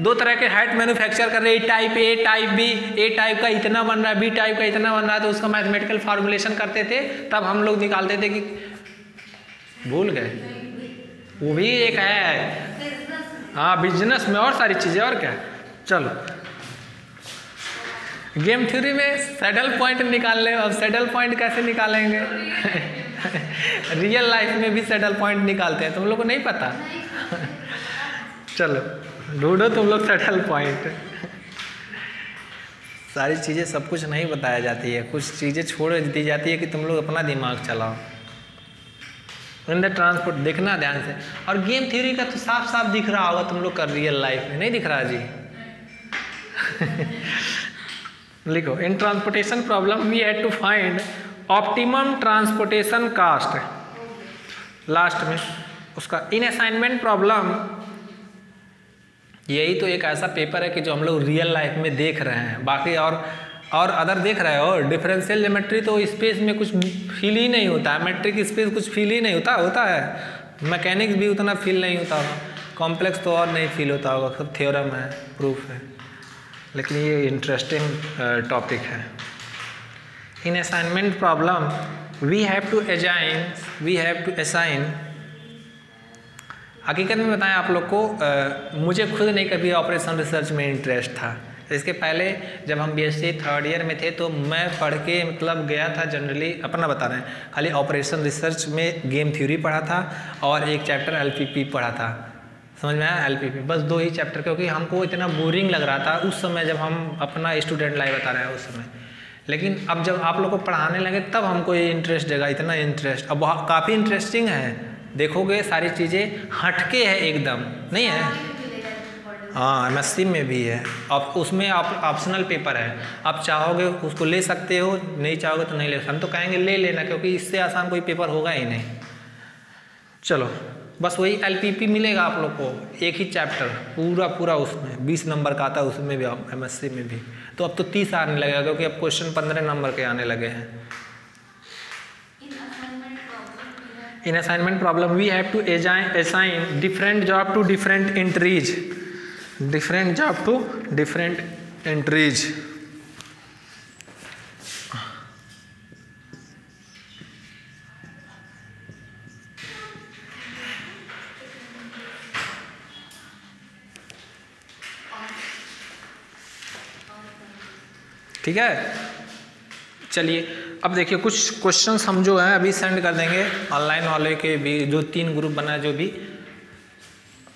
2 तरह के हैट मैन्युफैक्चर कर रही है, type A type B, A type का इतना बन रहा है, बी टाइप का इतना बन रहा है, तो उसका मैथमेटिकल फार्मूलेशन करते थे, तब हम लोग निकालते थे कि भूल गए, वो भी एक है। हाँ, बिजनेस में और सारी चीज़ें, और क्या। चलो गेम थ्योरी में सैडल पॉइंट निकाल ले। अब सैडल पॉइंट कैसे निकालेंगे? रियल लाइफ में भी सैडल पॉइंट निकालते हैं, तुम लोग को नहीं पता? चलो ढूंढो तुम लोग सैडल पॉइंट। सारी चीज़ें सब कुछ नहीं बताया जाती है, कुछ चीज़ें छोड़ दी जाती है कि तुम लोग अपना दिमाग चलाओ। इन द ट्रांसपोर्ट देखना ध्यान से। और गेम थ्योरी का तो साफ साफ दिख रहा होगा तुम लोग का, रियल लाइफ में नहीं दिख रहा जी? लिखो, in transportation problem we had to find optimum transportation cost. Last में उसका इन असाइनमेंट प्रॉब्लम, यही तो एक ऐसा पेपर है कि जो हम लोग रियल लाइफ में देख रहे हैं, बाकी और अदर देख रहे हो। डिफरेंशियल ज्योमेट्री तो स्पेस में कुछ फील ही नहीं होता है, मेट्रिक स्पेस कुछ फील ही नहीं होता है, मैकेनिक्स भी उतना फील नहीं होता होगा, कॉम्प्लेक्स तो और नहीं फील होता होगा, सब थ्योरम है, प्रूफ है। लेकिन ये इंटरेस्टिंग टॉपिक है। In assignment problem we have to assign, हकीकत में बताएं आप लोग को, मुझे खुद नहीं कभी ऑपरेशन रिसर्च में इंटरेस्ट था। इसके पहले जब हम बीएससी 3rd ईयर में थे तो मैं पढ़ के मतलब गया था, जनरली अपना बता रहे हैं, खाली ऑपरेशन रिसर्च में गेम थ्योरी पढ़ा था और एक चैप्टर एलपीपी पढ़ा था। समझ में आया? एलपीपी बस 2 ही चैप्टर, क्योंकि हमको इतना बोरिंग लग रहा था उस समय जब हम अपना स्टूडेंट लाइफ बता रहे हैं उस समय। लेकिन अब जब आप लोग को पढ़ाने लगे तब हमको ये इंटरेस्ट जगा, इतना इंटरेस्ट। अब काफ़ी इंटरेस्टिंग है, देखोगे सारी चीज़ें हटके है एकदम, नहीं है? हाँ, एमएससी में भी है। अब उसमें आप ऑप्शनल पेपर है, आप चाहोगे उसको ले सकते हो, नहीं चाहोगे तो नहीं ले सकते। हम तो कहेंगे ले लेना, क्योंकि इससे आसान कोई पेपर होगा ही नहीं। चलो बस वही एलपीपी मिलेगा आप लोग को, एक ही चैप्टर पूरा उसमें 20 नंबर का आता है, उसमें भी एमएससी में भी। तो अब तो 30 आने लगेगा, क्योंकि अब क्वेश्चन 15 नंबर के आने लगे हैं। In assignment problem we have to assign different job to different entries, different job to different entries. ठीक है, चलिए अब देखिए कुछ क्वेश्चंस हम जो हैं अभी सेंड कर देंगे ऑनलाइन वाले के भी, जो 3 ग्रुप बना जो भी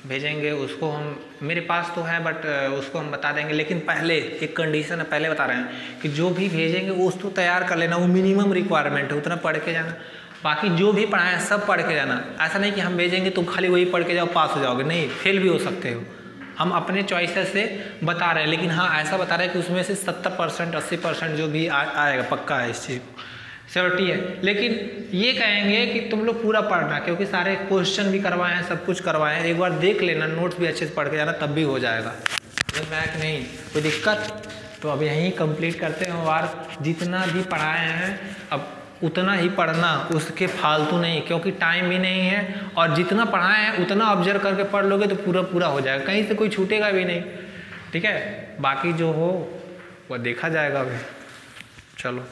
भेजेंगे उसको हम, मेरे पास तो है बट उसको हम बता देंगे। लेकिन पहले एक कंडीशन है, पहले बता रहे हैं कि जो भी भेजेंगे वो उसको तैयार कर लेना, वो मिनिमम रिक्वायरमेंट है, उतना पढ़ के जाना। बाकी जो भी पढ़ाएं सब पढ़ के जाना। ऐसा नहीं कि हम भेजेंगे तो खाली वही पढ़ के जाओ पास हो जाओगे, नहीं, फेल भी हो सकते हो। हम अपने चॉइसेस से बता रहे हैं, लेकिन हाँ ऐसा बता रहे हैं कि उसमें से 70% 80% जो भी आएगा, पक्का है इस चीज़ को। श्योरिटी है। लेकिन ये कहेंगे कि तुम लोग पूरा पढ़ना, क्योंकि सारे क्वेश्चन भी करवाए हैं, सब कुछ करवाए हैं, एक बार देख लेना, नोट्स भी अच्छे से पढ़ के जाना, तब भी हो जाएगा। समझ में आया कि नहीं? कोई दिक्कत? तो अब यहीं कंप्लीट करते हैं और जितना भी पढ़ाए हैं अब उतना ही पढ़ना, उसके फालतू नहीं, क्योंकि टाइम भी नहीं है, और जितना पढ़ाए हैं उतना ऑब्जर्व करके पढ़ लोगे तो पूरा पूरा हो जाएगा, कहीं से कोई छूटेगा भी नहीं। ठीक है, बाकी जो हो वह देखा जाएगा अभी। चलो।